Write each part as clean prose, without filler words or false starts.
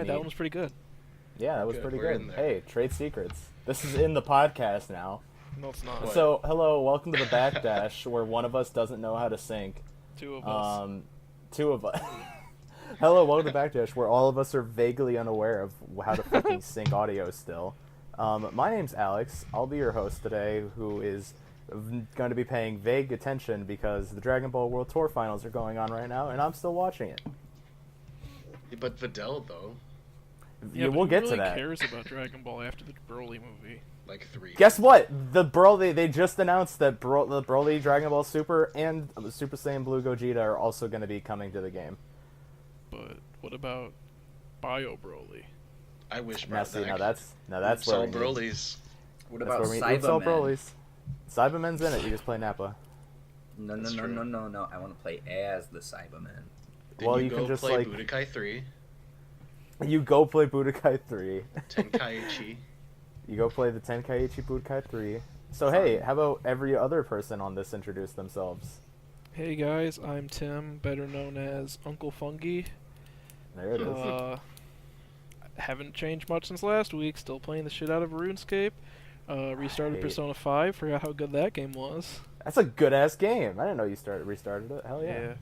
Alright, that one was pretty good. Yeah, that was pretty We're good. in there. Hey, trade secrets. This is in the podcast now. No, it's not. What? So, hello, welcome to the Backdash, where one of us doesn't know how to sync. Two of us. Two of us. Hello, welcome to the Backdash, where all of us are vaguely unaware of how to fucking sync audio still. My name's Alex. I'll be your host today, who is going to be paying vague attention because the Dragon Ball World Tour Finals are going on right now, and I'm still watching it. But Videl, though, Yeah, we'll get to that. Who really cares about Dragon Ball after the Broly movie? like 3. Guess what? The Broly, they just announced that the Broly Dragon Ball Super and Super Saiyan Blue Gogeta are also going to be coming to the game. But what about Bio Broly? I wish Now, see, now that's where Soul we need- Broly's. What That's about where we need Soul Cybermen? Broly's. Cybermen's in it. You just play Nappa. No. That's true. No. I want to play as the Cybermen. Then Well, you you go can just, play like- Budokai 3, You go play Budokai 3. Tenkaichi. You go play the Tenkaichi Budokai 3. So hey, how about every other person on this introduce themselves? Hey guys, I'm Tim, better known as Uncle Fungi. There it is. Haven't changed much since last week. Still playing the shit out of RuneScape. Restarted Hey. Persona 5. Forgot how good that game was. That's a good ass game. I didn't know you restarted it. Hell yeah.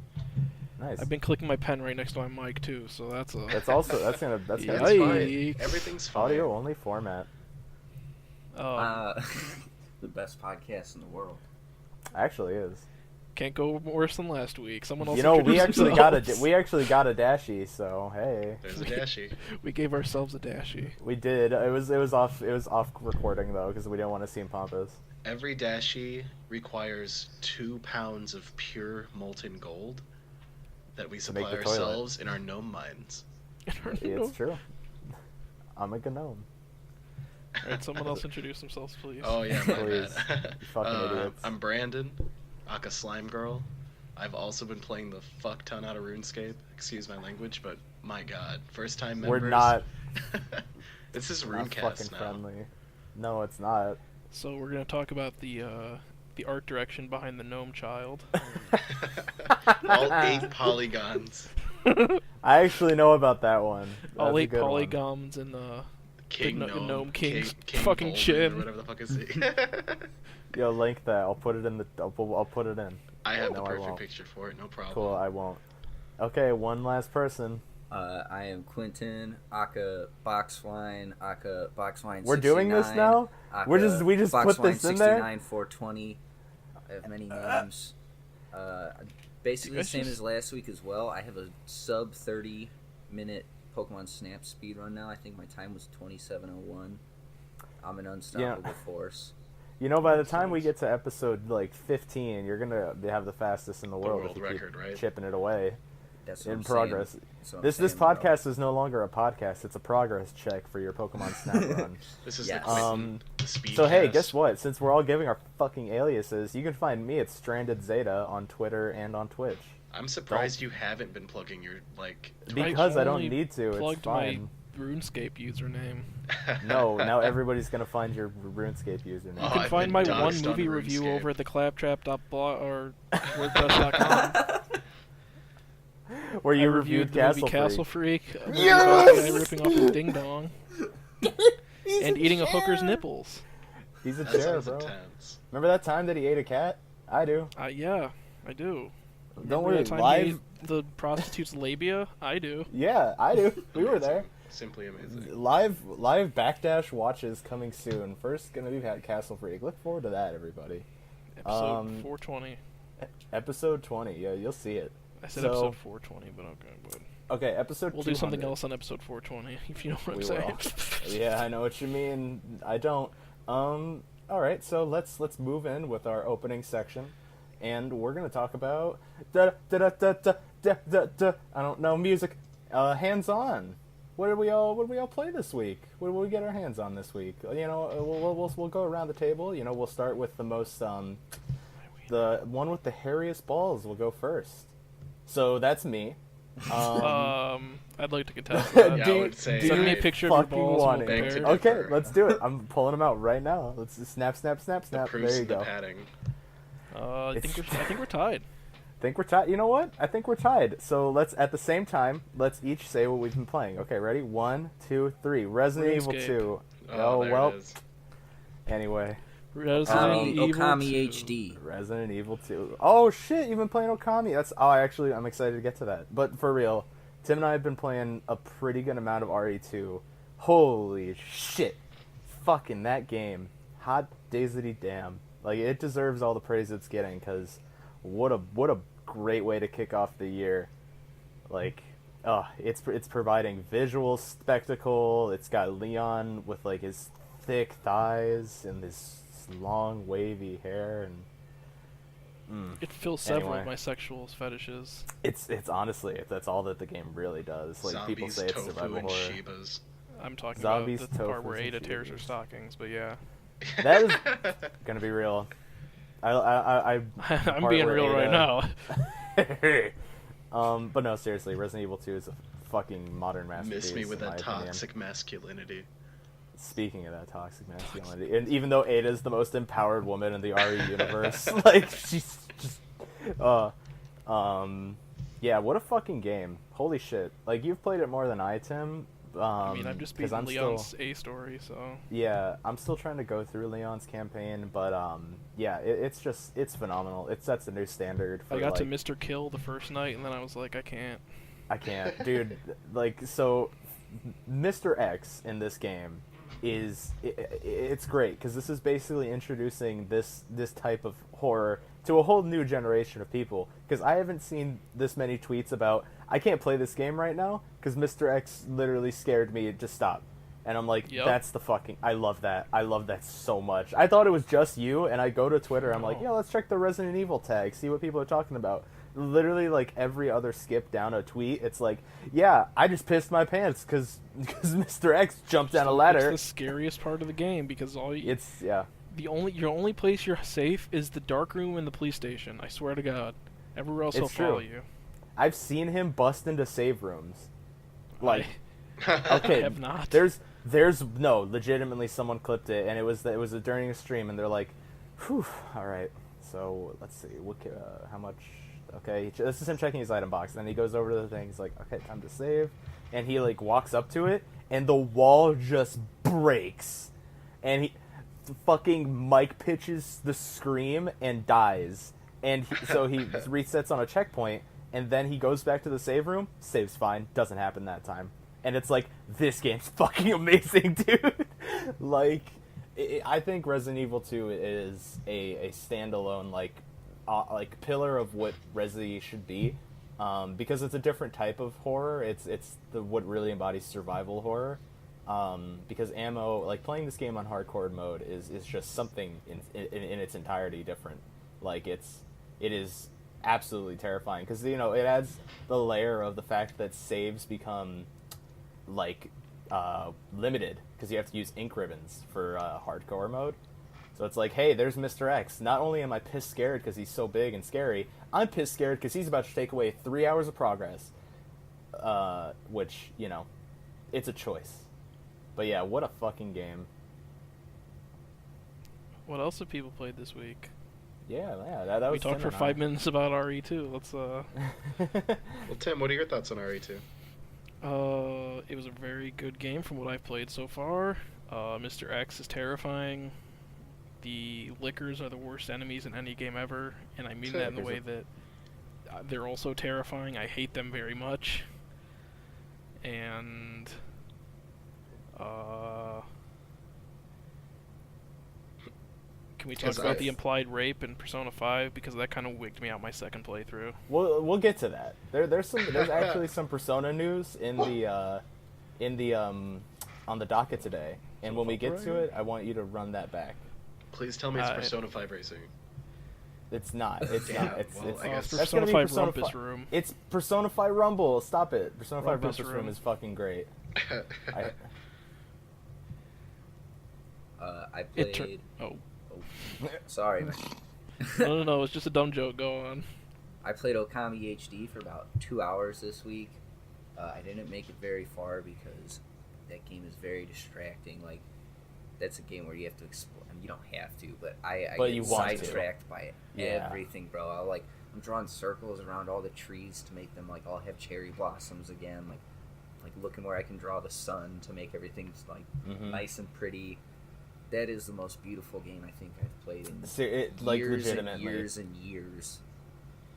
Nice. I've been clicking my pen right next to my mic too, so that's a. That's gonna That's Yikes. fine. Everything's fine. audio only format. The best podcast in the world. Actually is. Can't go worse than last week. Someone else. You know, we introduced actually themselves. got a Dashi, so hey. There's a Dashi. We gave ourselves a Dashi. We did. It was off recording though because we didn't want to seem pompous. Every Dashi requires 2 pounds of pure molten gold that we make supply the toilet. ourselves in our gnome mines. It's true. I'm a gnome. Alright, someone else introduce themselves, please. Oh yeah, my Please. bad. You fucking idiots. I'm Brandon, aka Slime Girl. I've also been playing the fuck ton out of RuneScape. Excuse my language, but my god, first time members. We're not. This is Not RuneCast fucking now. friendly. No, it's not. So we're gonna talk about the art direction behind the gnome child. All 8 polygons. I actually know about that one. All That's a 8 good one. polygons in the King Gnome Gnome, King's King fucking Bolden, chin. or whatever the fuck is he. Yo, link that. I'll put it in the. I'll put it in. I have the No, I perfect won't. picture for it, no problem. Cool. I won't. Okay, one last person. I am Quentin, aka Boxwine, aka Boxwine. We're doing this now? We just put this in there? 69 420. I have many names. Basically the same as last week as well. I have a sub 30-minute Pokemon Snap speed run now. I think my time was 27:01. I'm an unstoppable force. You know, by the time we get to episode like 15, you're gonna have the fastest in the world world if you record, keep right? chipping it away That's what in I'm progress. saying. That's what I'm This saying, bro. podcast is no longer a podcast; it's a progress check for your Pokemon Snap run. This is Yes. the Quentin, the speed So hey, cast. guess what? Since we're all giving our fucking aliases, you can find me at Stranded Zeta on Twitter and on Twitch. I'm surprised you haven't been plugging your, like... Because I don't only need to. It's plugged fine. my RuneScape username. No, now everybody's gonna find your RuneScape username. You Oh, can I've find been my doxed one on movie review RuneScape. over at the claptrap.blog or WordPress.com. Where you I reviewed the movie Castle Freak. Freak. Yes! Guy ripping off his ding dong and eating a hooker's nipples. He's a That chair, sounds bro. intense. Remember that time that he ate a cat? I do. Yeah, I do. Don't Remember worry, that time he live. ate the prostitute's labia? I do. Yeah, I do. We were there. Simply amazing. Live Backdash watches coming soon. First, gonna be Castle Freak. Look forward to that, everybody. Episode 420. Episode 20. Yeah, you'll see it. I said so- episode 420, but okay, but Okay, episode. we'll 200. do something else on episode 420 if you know what I'm We saying. will. Yeah, I know what you mean. I don't. All right, so let's move in with our opening section, and we're gonna talk about I don't know, music. Hands on. What did we all play this week? What did we get our hands on this week? You know, we'll go around the table. You know, we'll start with the most the one with the hairiest balls will go first. So that's me. I'd like to contest that. Yeah, I would say Send me a I picture of your fucking balls. want We'll it. beg to compare. differ. Okay, let's do it. I'm pulling them out right now. Let's just snap. The There proof's you in the go. padding. I think we're tied. think we're tied. You know what? I think we're tied. So let's at the same time, let's each say what we've been playing. Okay, ready? 1, 2, 3. Resident Evil RuneScape. 2. Oh, there well. it is. Anyway, Resident Evil Okami 2. HD. Resident Evil 2. Oh shit, you've been playing Okami. I'm excited to get to that. But for real, Tim and I have been playing a pretty good amount of RE2. Holy shit. Fucking that game. Hot daisy damn. Like, it deserves all the praise it's getting, because what a great way to kick off the year. Like, it's providing visual spectacle. It's got Leon with, like, his thick thighs and his long wavy hair, and It fills several Anyway. of my sexual fetishes. it's honestly, that's all that the game really does. Like, people Zombies, say it's tofu, survival and horror. Shibas. I'm talking Zombies, about the part where tofus, and Ada tears her cheeses. stockings, but yeah. That is gonna be real. I'm being real right now. But no, seriously, Resident Evil 2 is a fucking modern masterpiece. Miss me with in that my opinion. toxic masculinity. Speaking of that toxic masculinity, and even though Ada's the most empowered woman in the RE universe, like, she's just, yeah, what a fucking game! Holy shit! Like, you've played it more than I, Tim. I mean, I'm just 'cause beating Leon's A story, so... Yeah, I'm still trying to go through Leon's campaign, but yeah, it's phenomenal. It sets a new standard for, I got to like, Mr. Kill the first night, and then I was like, I can't. I can't, dude. Like, so, Mr. X in this game it's great, because this is basically introducing this type of horror to a whole new generation of people. Because I haven't seen this many tweets about, I can't play this game right now because Mr. X literally scared me to stop. And I'm like, Yep. that's the fucking... I love that. I love that so much. I thought it was just you, and I go to Twitter, I'm like, No. yeah, let's check the Resident Evil tag, see what people are talking about. Literally, like, every other skip down a tweet, it's like, yeah, I just pissed my pants because Mr. X jumped down a ladder. It's the scariest part of the game, because Yeah. your only place you're safe is the dark room and the police station. I swear to God. Everywhere else It's will follow true. you. I've seen him bust into save rooms. Like, I okay, have not. there's no, legitimately someone clipped it, and it was during a stream, and they're like, whew, all right, so let's see, how much? Okay, this is him checking his item box, and then he goes over to the thing. He's like, okay, time to save, and he like walks up to it, and the wall just breaks, and he fucking mic pitches the scream and dies, and so he resets on a checkpoint, and then he goes back to the save room, saves fine, doesn't happen that time. And it's like, this game's fucking amazing, dude. Like, I think Resident Evil 2 is a standalone, like pillar of what Resi should be, because it's a different type of horror. It's what really embodies survival horror. Because ammo, like, playing this game on hardcore mode is just something in its entirety different. Like, it is absolutely terrifying, because, you know, it adds the layer of the fact that saves become, like, limited, because you have to use ink ribbons for hardcore mode. So it's like, hey, there's Mr. X. Not only am I pissed scared because he's so big and scary, I'm pissed scared because he's about to take away 3 hours of progress. Which, you know, it's a choice. But yeah, what a fucking game. What else have people played this week? Yeah, that was We talked Tim for and 5 minutes about RE2. Let's Well, Tim, what are your thoughts on RE2? It was a very good game from what I've played so far. Mr. X is terrifying. The Lickers are the worst enemies in any game ever, and I mean that in the way that they're also terrifying. I hate them very much. And can we talk 'Cause about the implied rape in Persona 5, because that kind of wigged me out my second playthrough. We'll get to that. There's actually some Persona news in the on the docket today, and when we get to it, I want you to run that back. Please tell me it's Persona 5 Racing. It's not. It's Damn, not. It's well, it's I guess that's Persona gonna be 5 Persona Rumpus 5. Room. It's Persona 5 Rumble. Stop it. Persona 5 Rumpus Rumpus Room Room. is fucking great. I played. Oh. Sorry, man. No, it's just a dumb joke. Go on. I played Okami HD for about 2 hours this week. I didn't make it very far because that game is very distracting. Like, that's a game where you have to explore. I mean, you don't have to, but I But get you want to. sidetracked by Yeah. everything, bro. I'm drawing circles around all the trees to make them like all have cherry blossoms again. Like looking where I can draw the sun to make everything like nice and pretty. That is the most beautiful game I think I've played in years and years and years.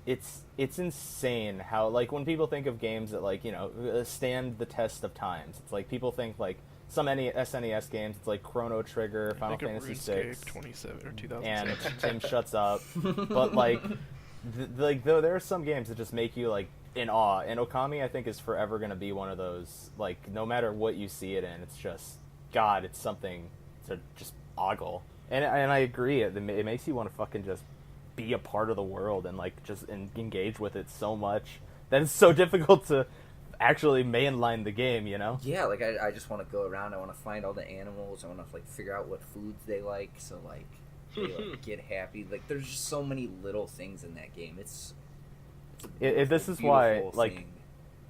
It's insane how, like, when people think of games that, like, you know, stand the test of times, it's like people think like some SNES games, it's like Chrono Trigger, Final Fantasy VI, 27 or 2007, and Tim shuts up. But like, there are some games that just make you like in awe, and Okami I think is forever going to be one of those. Like, no matter what you see it in, it's just God. It's something to just ogle. And I agree. It makes you want to fucking just be a part of the world and like just engage with it so much that it's so difficult to actually mainline the game, you know? Yeah, like I just want to go around. I want to find all the animals. I want to like figure out what foods they like, so like they like, get happy. Like there's just so many little things in that game. It's this is why thing. like.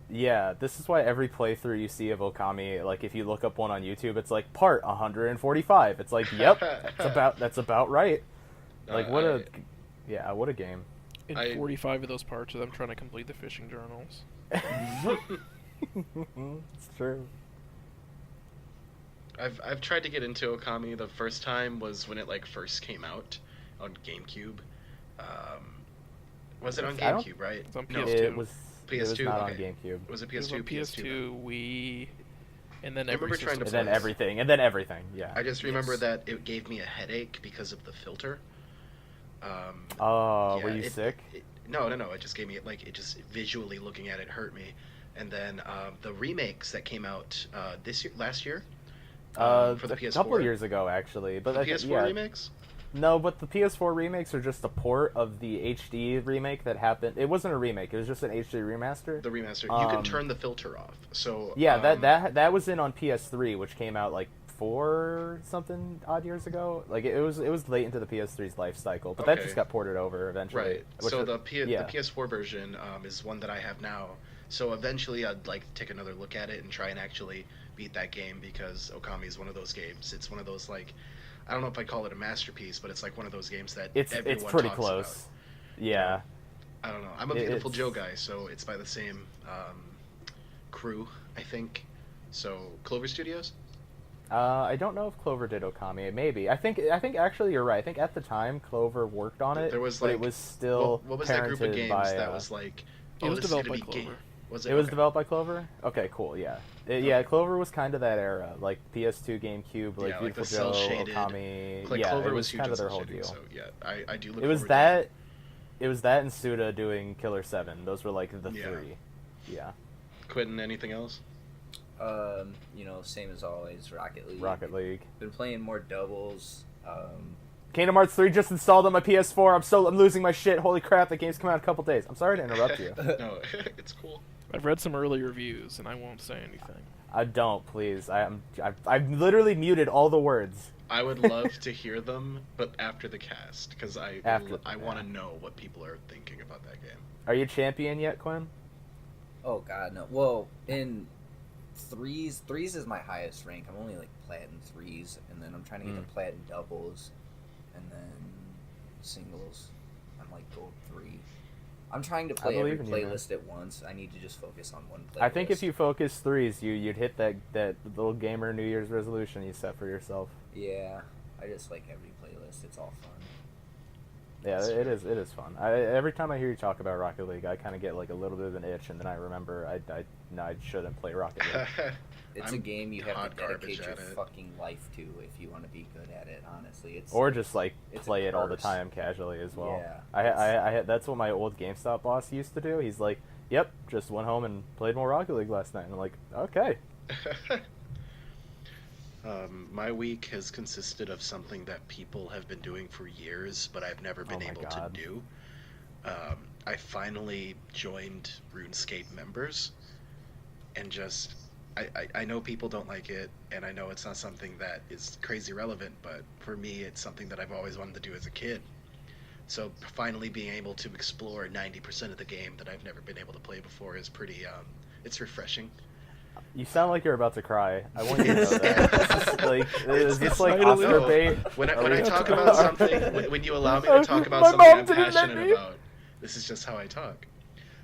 Yeah, this is why every playthrough you see of Okami, like if you look up one on YouTube, it's like part 145. It's like, yep, that's about right. Like what a game. In 45 of those parts of them trying to complete the fishing journals. It's true. I've tried to get into Okami. The first time was when it like first came out on GameCube. Was it on GameCube, right? It was on PS2. No, It was not on okay. GameCube. Was it PS2? It was on PS2, Wii, and then every system. And then everything. Yeah. I just remember that it gave me a headache because of the filter. Were you sick? No. It just gave me it just visually looking at it hurt me. And then the remakes that came out last year, for the PS4. A couple years ago, actually. But the PS4 remakes. No, but the PS4 remakes are just a port of the HD remake that happened. It wasn't a remake; it was just an HD remaster. The remaster. You can turn the filter off. So yeah, that was in on PS3, which came out like 4 something odd years ago. Like it was late into the PS3's life cycle, but that just got ported over eventually. Right. So the PS4 version is one that I have now. So eventually, I'd like to take another look at it and try and actually beat that game, because Okami is one of those games. It's one of those like. I don't know if I call it a masterpiece, but it's like one of those games that everyone it's pretty talks close. About. Yeah. I don't know. I'm a Beautiful Joe guy, so it's by the same crew, I think. So Clover Studios. I don't know if Clover did Okami. Maybe. I think actually you're right. I think at the time Clover worked on it. There was but it was still what was that group of games that was like? It was developed by Clover. Was it was developed by Clover? Okay, cool. Yeah. Yeah, Clover was kind of that era, like PS2, GameCube, like Beautiful Joe, Okami. Like yeah, Clover it was huge kind of their on whole shading, deal. So yeah, I do look. It was forward that. To It was that and Suda doing Killer 7. Those were like the 3. Yeah. Quentin, anything else? Same as always, Rocket League. Been playing more doubles. Kingdom Hearts 3 just installed on my PS4. I'm losing my shit. Holy crap, the game's come out in a couple days. I'm sorry to interrupt you. No, it's cool. I've read some early reviews, and I won't say anything. Don't, please. I've literally muted all the words. I would love to hear them, but after the cast, because I want to know what people are thinking about that game. Are you champion yet, Quinn? Oh God, no. Well, in threes is my highest rank. I'm only like platinum 3s, and then I'm trying to get to platinum doubles, and then singles. I'm like gold 3. I'm trying to play every playlist at once. I need to just focus on one playlist. I think if you focus 3s, you'd hit that little gamer New Year's resolution you set for yourself. Yeah, I just like every playlist. It's all fun. Yeah, it is fun. Every time I hear you talk about Rocket League, I kind of get like a little bit of an itch, and then I remember I shouldn't play Rocket League. It's a game you have to dedicate your fucking life to if you want to be good at it. Honestly, or just like play it all the time casually as well. Yeah, I that's what my old GameStop boss used to do. He's like, "Yep, just went home and played more Rocket League last night." And I'm like, "Okay." My week has consisted of something that people have been doing for years, but I've never been able to do. I finally joined RuneScape members, and just I know people don't like it, and I know it's not something that is crazy relevant, but for me it's something that I've always wanted to do as a kid. So finally being able to explore 90% of the game that I've never been able to play before is pretty it's refreshing. You sound like you're about to cry. I want you to know that. Is this like Oscar bait? When I talk about something, when you allow me to talk about something I'm passionate about, This is just how I talk.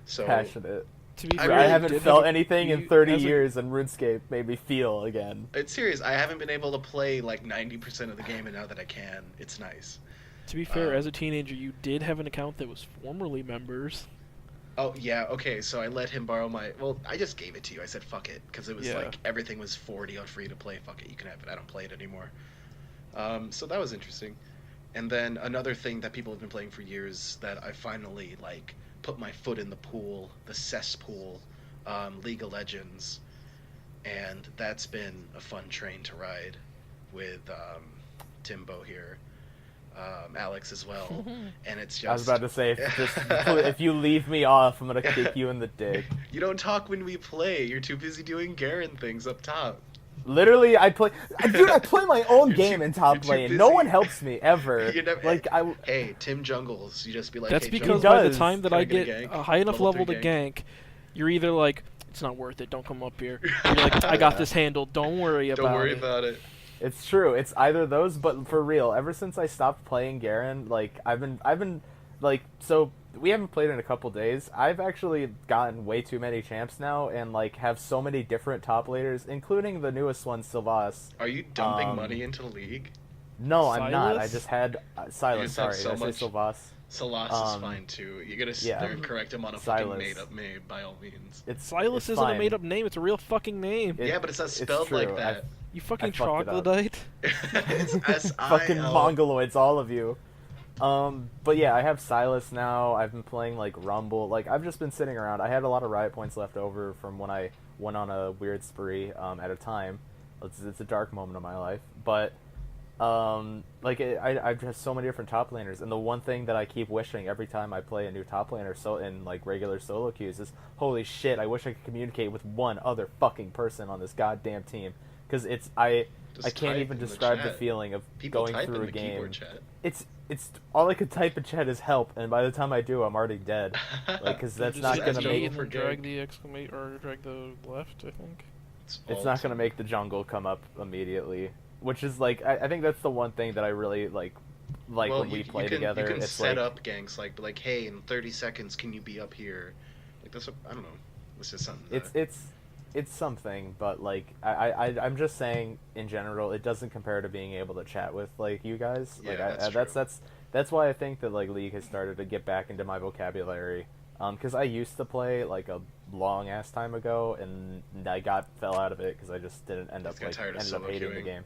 So Passionate. To be I fair, really I haven't did felt have a- anything in you- 30 as a- years, and RuneScape made me feel again. it's serious. I haven't been able to play like 90% of the game, and now that I can, it's nice. To be fair, as a teenager, you did have an account that was formerly members. Oh yeah, okay. So I let him borrow my. Well, I just gave it to you. I said fuck it because it was Yeah. like everything was 40 on free to play. Fuck it, you can have it. I don't play it anymore. So that was interesting. And then another thing that people have been playing for years that I finally like put my foot in the pool, the cesspool, League of Legends, and that's been a fun train to ride with Timbo here, Alex as well, and it's just. I was about to say, if you leave me off, I'm gonna kick you in the dick. You don't talk when we play. You're too busy doing Garen things up top. Literally, I play my own You're game too- in top you're too lane. No busy. one helps me ever. You never- Like I. Hey, Tim jungles. You just be like. That's hey, because He by the does. time that Can I I get a get gank? a high enough Level level three to gank, you're either like, it's not worth it, don't come up here. Or you're like, I got this handled, don't worry about it. Don't worry about it. It's true. It's either those, but for real, ever since I stopped playing Garen, like I've been like, so we haven't played in a couple days. I've actually gotten way too many champs now, and like have so many different top laners, including the newest one, Sylvaas. Are you dumping money into the league? No, I'm not. I Silas? just had Silas. just have Sorry, so did I much- say Sylvaas? Salas is fine too. You gotta sit yeah. there and correct him on a Silas. fucking made up name by all means. It's Silas it's isn't fine. a made up name, it's a real fucking name. It- Yeah, but it's not it's spelled true. like that. You fucking fucked it up. troglodyte. It's Fucking S-I-L. mongoloids, all of you. But yeah, I have Silas now. I've been playing like Rumble. Like I've just been sitting around. I had a lot of riot points left over from when I went on a weird spree at a time. It's a dark moment of my life, but I have so many different top laners, and the one thing that I keep wishing every time I play a new top laner in like regular solo queues is, holy shit, I wish I could communicate with one other fucking person on this goddamn team, because I Just can't type even in the describe the chat. feeling of People going type through in a the game. keyboard chat. It's all I could type in chat is help, and by the time I do, I'm already dead. Like, because that's Just not hit gonna G make and then for drag gank. the exclamate or drag the left, I think. it's not gonna make the jungle come up immediately. Which is like I think that's the one thing that I really like well, when we you play can, together. You can it's set like, up ganks like, hey, in 30 seconds, can you be up here? Like that's what, I don't know. It's just something. it's something, but like I'm just saying in general, it doesn't compare to being able to chat with like you guys. Like Yeah, that's true. that's why I think that like League has started to get back into my vocabulary. Because I used to play like a long ass time ago, and I fell out of it because I just didn't end up got like tired of ended up solo hating the queuing. game.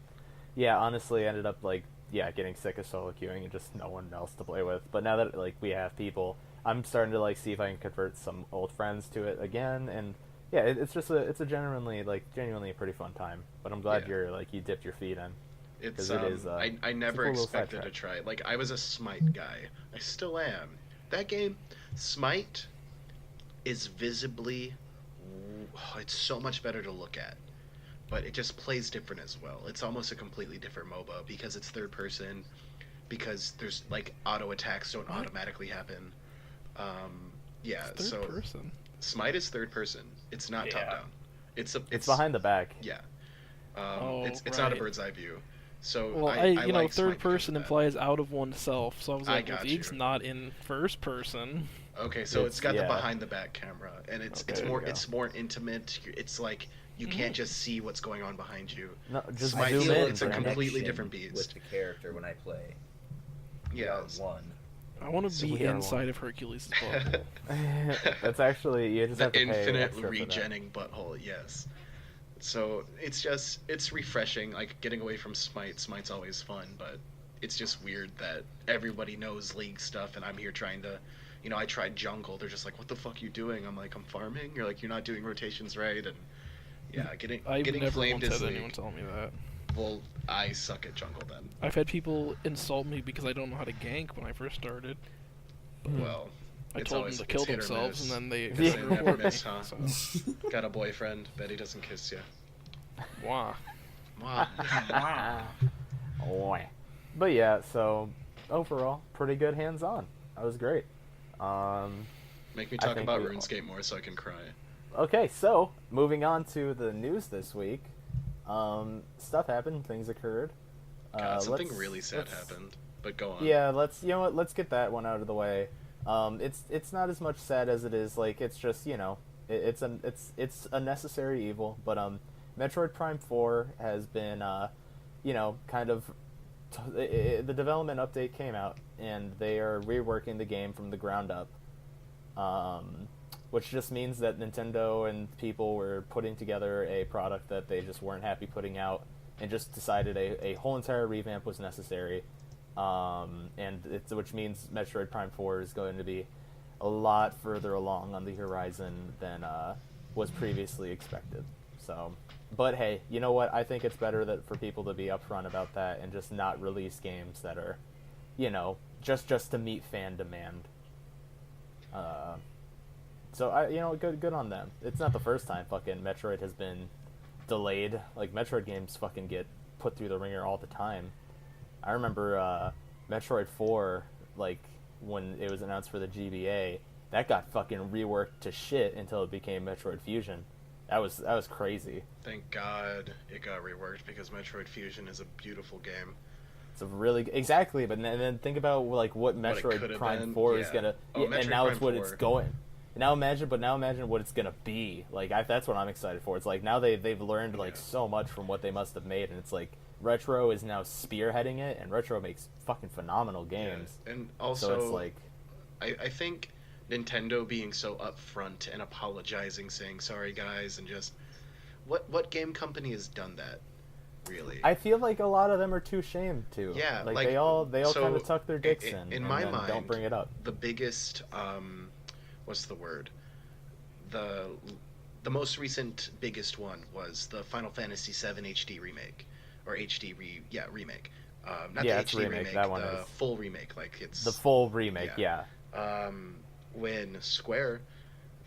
Yeah, honestly, I ended up like getting sick of solo queuing and just no one else to play with. But now that like we have people, I'm starting to like see if I can convert some old friends to it again, and yeah, it's a genuinely a pretty fun time. But I'm glad Yeah. you dipped your feet in. It's 'Cause it is, I never cool little expected to sidetrack. try it. Like I was a Smite guy. I still am. That game, Smite, is visibly, it's so much better to look at, but it just plays different as well. It's almost a completely different MOBA because it's third person, because there's like auto attacks don't What? automatically happen. Yeah, Third so person. Smite is third person. It's not top Yeah. down. It's behind the back. Yeah. Oh, it's not a right. bird's eye view. So Well, I you know, like Smite third because of person that. implies out of oneself, so I was I like, well, got League's you. not in first person. Okay, so it's got the yeah. behind the back camera, and it's Okay, there you go. it's more intimate. It's like you can't just see what's going on behind you. No, just Smite zoom feel in. it's a Brandon. completely Connection different with beast. the character when I play. Yeah. One. I want to So be we are inside one. of Hercules' butthole. That's actually you just have The to pay infinite extra for that. regenning butthole, yes. So it's refreshing, like getting away from Smite. Smite's always fun, but it's just weird that everybody knows League stuff, and I'm here trying to, I tried jungle. They're just like, "What the fuck you doing?" I'm like, "I'm farming." You're like, "You're not doing rotations right," and yeah, I've getting never flamed once is had League. anyone tell me that. Well, I suck at jungle then. I've had people insult me because I don't know how to gank when I first started. Well, I it's told them always- to kill it's hit or themselves, miss. and then they It's hit or never report me. miss, huh? So, Got a boyfriend. Bet he doesn't kiss you. wah. Wow. Oi. But yeah, so overall, pretty good hands-on. That was great. Make me I talk think about we- RuneScape more so I can cry. Okay, so moving on to the news this week. Stuff happened, things occurred. God, something let's- really sad let's- happened. But go on. Yeah, let's get that one out of the way. It's not as much sad as it is like it's just it's a necessary evil. But Metroid Prime 4 has been kind of the development update came out and they are reworking the game from the ground up. Which just means that Nintendo and people were putting together a product that they just weren't happy putting out and just decided a whole entire revamp was necessary. Which means Metroid Prime 4 is going to be a lot further along on the horizon than was previously expected. So, but hey, you know what? I think it's better that for people to be upfront about that and just not release games that are, just to meet fan demand. So good on them. It's not the first time fucking Metroid has been delayed. Like Metroid games fucking get put through the ringer all the time. I remember Metroid 4, like when it was announced for the GBA, that got fucking reworked to shit until it became Metroid Fusion. That was crazy. Thank God it got reworked because Metroid Fusion is a beautiful game. It's a really exactly, but then think about like what Metroid Prime 4 is gonna, and now it's what it's going. Now imagine what it's gonna be. Like that's what I'm excited for. It's like now they've learned like so much from what they must have made, and it's like Retro is now spearheading it, and Retro makes fucking phenomenal games. Yeah. And also, so it's like, I think Nintendo being so upfront and apologizing, saying sorry guys, and just what game company has done that? Really, I feel like a lot of them are too ashamed to. Yeah, like they all kind of tuck their dicks in. In my mind, don't bring it up. The biggest, what's the word? The most recent biggest one was the Final Fantasy VII HD remake, or remake. Not the HD remake. That one is full remake. Like it's the full remake. Yeah. When Square,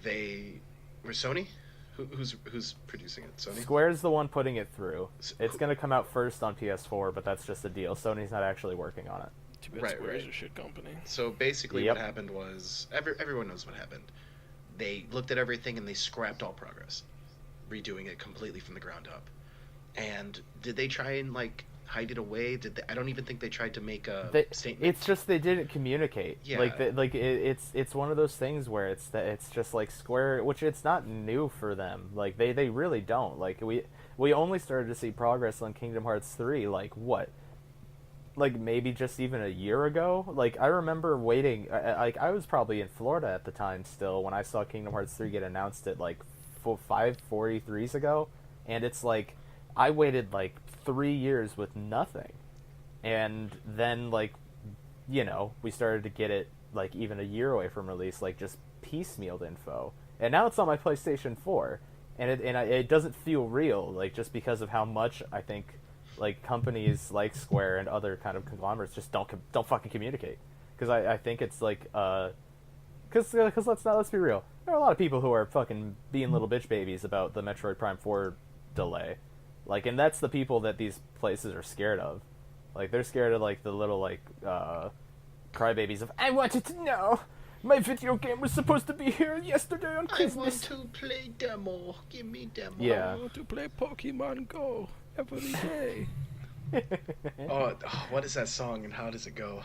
or Sony. Who's producing it? Sony? Square's the one putting it through. It's going to come out first on PS4, but that's just a deal. Sony's not actually working on it. Too bad Square's a shit company. So basically what happened was, everyone knows what happened. They looked at everything and they scrapped all progress, redoing it completely from the ground up. And did they try and hide it away? I don't even think they tried to make a statement. It's just they didn't communicate. Yeah. It's one of those things where it's just like Square, which it's not new for them. Like they really don't. Like we only started to see progress on Kingdom Hearts 3 maybe just even a year ago. Like I remember waiting. I was probably in Florida at the time still when I saw Kingdom Hearts 3 get announced at 543s ago, and it's like I waited 3 years with nothing, and then we started to get it even a year away from release, just piecemealed info, and now it's on my PlayStation 4, and it doesn't feel real, just because of how much I think companies like Square and other kind of conglomerates just don't fucking communicate, because I think it's because let's be real, there are a lot of people who are fucking being little bitch babies about the Metroid Prime 4 delay. And that's the people that these places are scared of. They're scared of, the little, crybabies of, I wanted to know! My video game was supposed to be here yesterday on Christmas! I want to play demo! Give me demo! Yeah. I want to play Pokemon Go every day! Oh, what is that song and how does it go?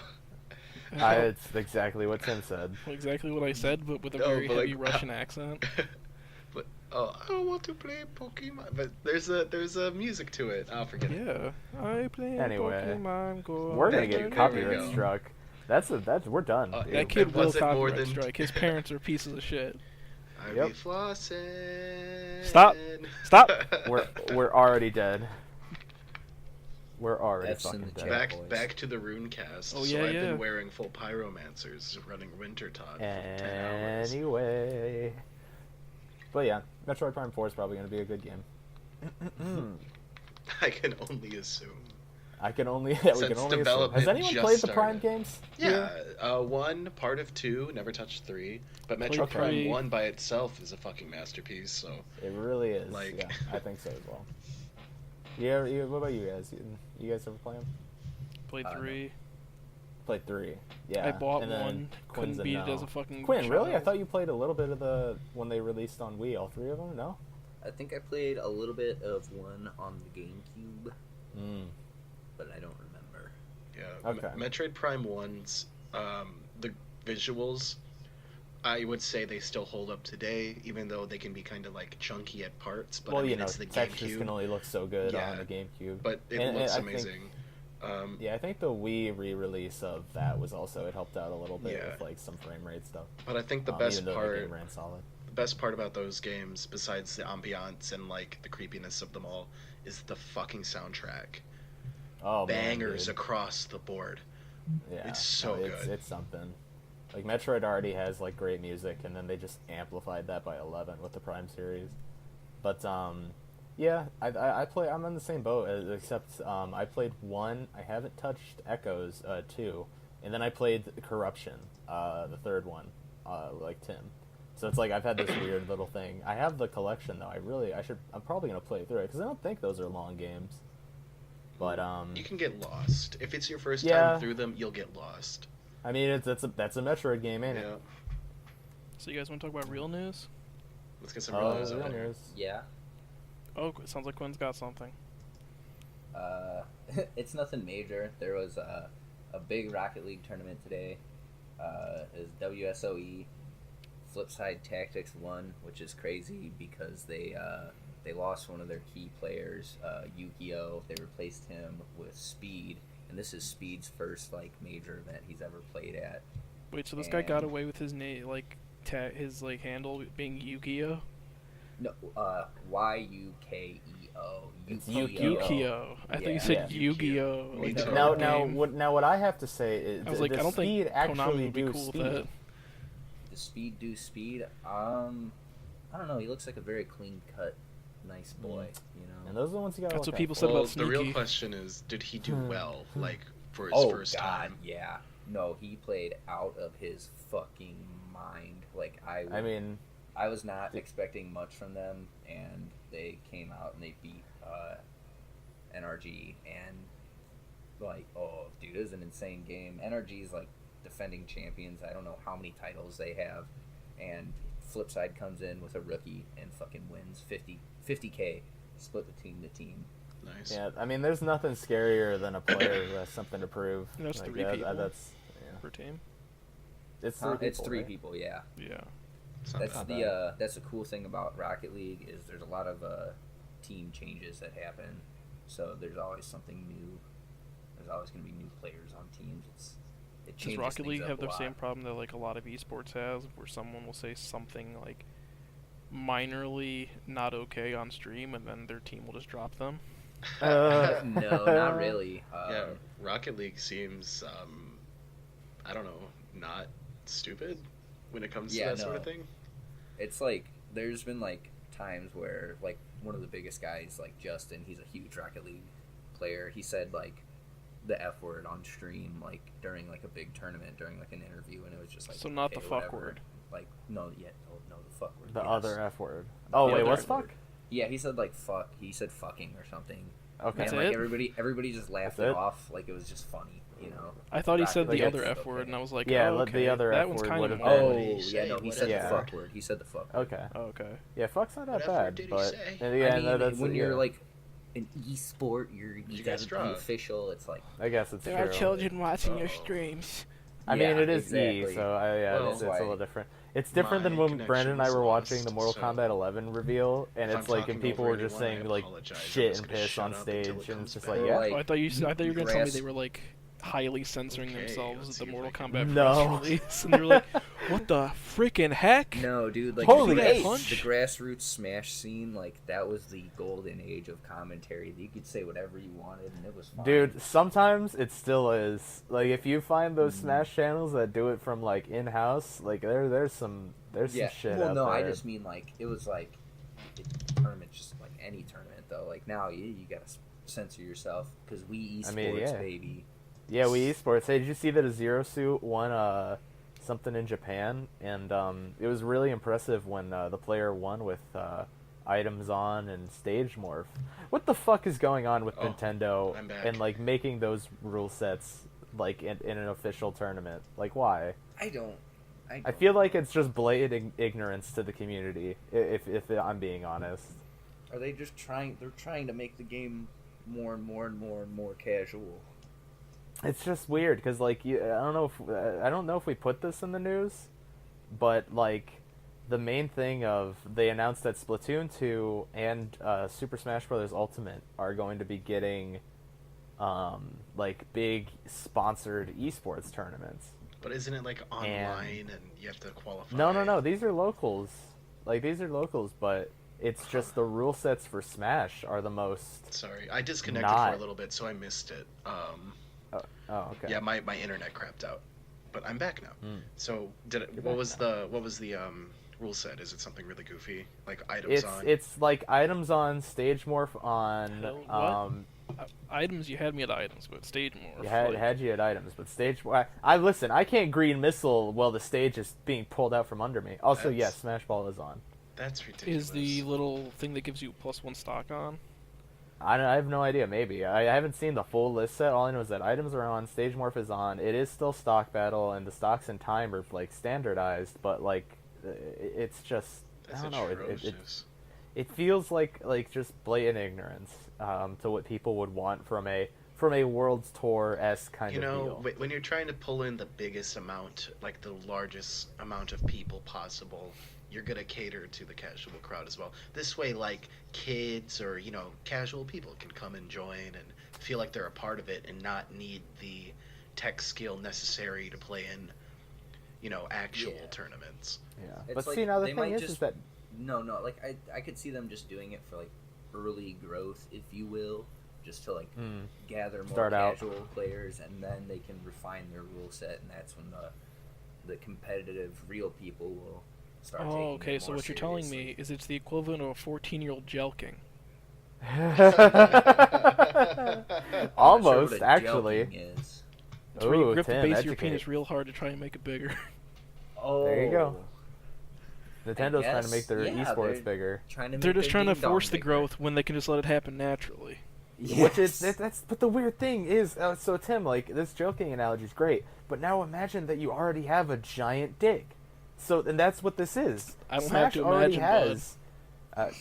It's exactly what Tim said. Exactly what I said, but with a very heavy Russian accent. But I want to play Pokemon. But there's a music to it. I'll forget it. Yeah, I play Pokemon Go. We're gonna get copyright struck. That's we're done. That kid will copyright strike. His parents are pieces of shit. I be flossing. Stop! We're already dead. We're already fucking dead. Back to the Runecast. Oh, yeah, I've been wearing full pyromancers, running Wintertot for 10 hours. Anyway. But yeah, Metroid Prime 4 is probably going to be a good game. I can only assume. We can only assume. Has anyone played the Prime games? Yeah, 1, part of 2, never touched 3. But Metroid Prime 1 by itself is a fucking masterpiece, so... It really is, yeah, I think so as well. Yeah, what about you guys? You guys ever play them? Played 3. Played 3, yeah. I bought 1, couldn't beat it as a fucking Quinn, child. really? I thought you played a little bit of when they released on Wii, all 3 of them? No? I think I played a little bit of 1 on the GameCube. But I don't remember. Yeah, okay. Metroid Prime 1's, visuals, I would say they still hold up today, even though they can be kind of like chunky at parts. But well, I mean, it's the textures GameCube. can only look so good on the GameCube. But it looks amazing. I think the Wii re-release of that was also, it helped out a little bit with like some frame rate stuff. But I think the best even though part, the game ran solid. the best part about those games, besides the ambiance and like the creepiness of them all, is the fucking soundtrack. Oh, bangers man, across the board. Yeah, it's so good. It's something. Like Metroid already has like great music, and then they just amplified that by 11 with the Prime series. But yeah, I'm in the same boat, except I played 1. I haven't touched Echoes 2, and then I played Corruption, the 3rd one, like Tim. So it's like I've had this weird little thing. I have the collection though. I'm probably gonna play through it because I don't think those are long games. But you can get lost if it's your first time through them. You'll get lost. I mean, that's a Metroid game, ain't it? So you guys want to talk about real news? Let's get some real news. Real news. Yeah. Oh, it sounds like Quinn's got something. It's nothing major. There was a big Rocket League tournament today. Is WSOE. Flipside Tactics won, which is crazy because they lost one of their key players, Yukio. They replaced him with Speed, and this is Speed's first like major event he's ever played at. Wait, so this guy got away with his name, like his like handle being Yu-Gi-Oh? No, Yukeo. It's Yukio. I thought you said Yu-Gi-Oh. Me too. Now what I have to say is, I was like, I don't think Konami would be cool with that. Does Speed do Speed? I don't know. He looks like a very clean cut, nice boy. You know. And those are the ones you gotta That's look what people at. said about The real Sneaky. question is, did he do well, like for his first time? Yeah. No, he played out of his fucking mind. Like I was not expecting much from them, and they came out and they beat NRG, and like, oh, dude, it was an insane game. NRG is like defending champions. I don't know how many titles they have, and Flipside comes in with a rookie and fucking wins 50K, split between the team. Nice. Yeah, I mean, there's nothing scarier than a player who has something to prove. That's like, 3 people per team. It's 3 people. It's 3 right? people, yeah. Yeah. That's the cool thing about Rocket League is there's a lot of team changes that happen, so there's always something new. There's always going to be new players on teams. It changes. Does Rocket League have the the same problem that like a lot of esports has, where someone will say something like minorly not okay on stream, and then their team will just drop them? No, not really. Yeah, Rocket League seems, I don't know, not stupid when it comes to that sort of thing. It's like there's been like times where like one of the biggest guys, like Justin, he's a huge Rocket League player. He said like the F word on stream, like during like a big tournament, during like an interview, and it was just like, so not okay, the fuck whatever. word. Like no, the fuck word. The yes. other F word. Oh The wait, other what's F fuck? word. Yeah, he said like fuck. He said fucking or something. Okay. That's And like it? everybody just laughed That's it it? off, like it was just funny, you know. I thought he said Like the it's- other F word, and I was like, Yeah, oh, let okay. the other that F one's word kind would of have mild. been- Oh, did he say? yeah, no, he What said did the he fuck say? word. He said the fuck word. Okay. Okay. Yeah, fuck's not that Whatever bad, did he but say? yeah, I mean, no, that's when you're yeah. like an e-sport, you You gotta guys be drunk. official. It's like, I guess it's There true. are children watching your Uh-oh. streams. I mean, Yeah, it is exactly. E, so Well, it's a why- little different. It's different than my when Brandon and I connection were is watching lost, the Mortal so Kombat 11 reveal, and if it's I'm like, and talking people over were just anyone, I saying like apologize. I'm shit just and gonna piss shut on up stage, until it and comes it's just back. like, yeah. Like, Oh, I thought you were gonna tell me grass- they were like highly censoring Okay, themselves let's at see the if Mortal I can- Kombat No. press release, and they were like, "What the freaking heck?" no, dude, like Holy the, H! punch? grassroots smash scene, like that was the golden age of commentary. You could say whatever you wanted, and it was fine. Dude, sometimes it still is. Like, if you find those Smash channels that do it from like in-house, like there's some shit well, out no, there. I just mean like it was like a tournament, just like any tournament though. Like now, you gotta censor yourself because we esports, yeah. baby. Yeah, Wii Esports. Hey, did you see that a Zero Suit won something in Japan? And it was really impressive when the player won with items on and stage morph. What the fuck is going on with Nintendo I'm back. and like making those rule sets like in an official tournament? Like, why? I feel like it's just blatant ignorance to the community. If I'm being honest. Are they just trying? They're trying to make the game more and more casual. it's just weird because like I don't know if we put this in the news, but like the main thing of they announced that Splatoon 2 and Super Smash Bros. Ultimate are going to be getting like big sponsored esports tournaments. But isn't it like online and you have to qualify? No. These are locals. Like these are locals, but it's just the rule sets for Smash are the most. Sorry, I disconnected for a little bit, so I missed it. Okay. Yeah, my internet crapped out, but I'm back now. So what was the rule set? Is it something really goofy, like items on? It's like items on, stage morph on. Items, you had me at items, but stage morph. Had you at items, but stage. I listen. I can't green missile while the stage is being pulled out from under me. Also, yes, Smash Ball is on. That's ridiculous. Is the little thing that gives you +1 stock on? I have no idea. Maybe I haven't seen the full list set. All I know is that items are on, stage morph is on. It is still stock battle, and the stocks and time are like standardized. But like, it's just I don't know. It feels like just blatant ignorance to what people would want from a World's Tour-esque kind of deal. When you're trying to pull in the biggest amount, like the largest amount of people possible, you're gonna cater to the casual crowd as well. This way, like kids or casual people can come and join and feel like they're a part of it and not need the tech skill necessary to play in actual tournaments. Yeah, it's but like, see, now the thing is that like I could see them just doing it for like early growth, if you will, just to like gather more casual players, and then they can refine their rule set, and that's when the competitive real people will start. Oh, okay. So what you're telling me is it's the equivalent of a 14-year-old jelking. Almost, actually. It's where you grip the base of your penis real hard to try and make it bigger. Oh, there you go. Nintendo's trying to make their esports bigger. They're just trying to force the growth when they can just let it happen naturally. Yes. Which is but the weird thing is, so Tim, like this joking analogy is great, but now imagine that you already have a giant dick. So and that's what this is. I don't Smash have to already imagine, has.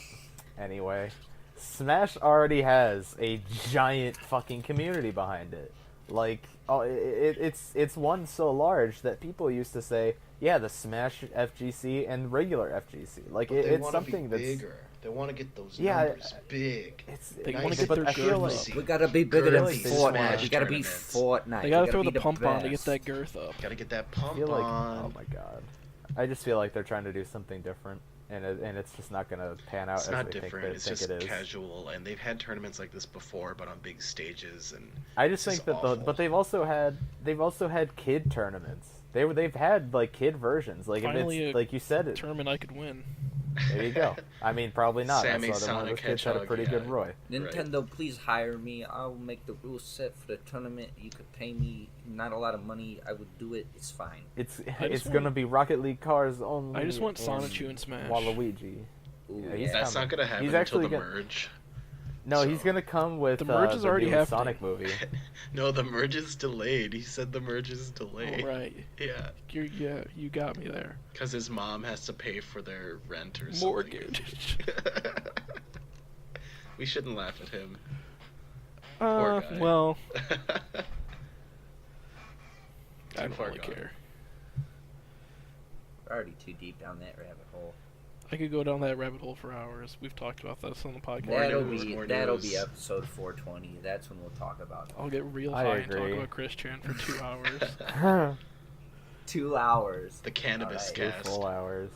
Anyway, Smash already has a giant fucking community behind it. Like, it's one so large that people used to say, yeah, the Smash FGC and regular FGC. Like, it's something that's bigger. They want to get those numbers big. They want to get their girth up. We gotta be bigger than Fortnite. We gotta be Fortnite. They gotta throw the pump on to get that girth up. Gotta get that pump on. Oh my god. I just feel like they're trying to do something different, and it's just not gonna pan out. It's not different. It's just it is. casual, and they've had tournaments like this before, but on big stages. And I just think that but they've also had kid tournaments. They've had like kid versions. Like finally, if it's like you said, it tournament I could win. There you go. I mean, probably not. Sammy, I saw that one of those kids had a pretty good Roy. Nintendo, please hire me. I'll make the rules set for the tournament. You could pay me not a lot of money. I would do it. It's fine. It's gonna be Rocket League cars only. I just want Sonichu and Smash. Waluigi. Ooh, that's not gonna happen until the merge. No, he's gonna come with the merge is already happening. Sonic movie. No, the merge is delayed. He said the merge is delayed. Oh, right. Yeah. You got me there. Because his mom has to pay for their rent or something. Mortgage. We shouldn't laugh at him. Well, I don't really care. We're already too deep down that rabbit hole. I could go down that rabbit hole for hours. We've talked about this on the podcast. That'll be episode 420. That's when we'll talk about it. I'll get real high and talk about Chris Chan for 2 hours. 2 hours. The cannabis cast. 2 full hours.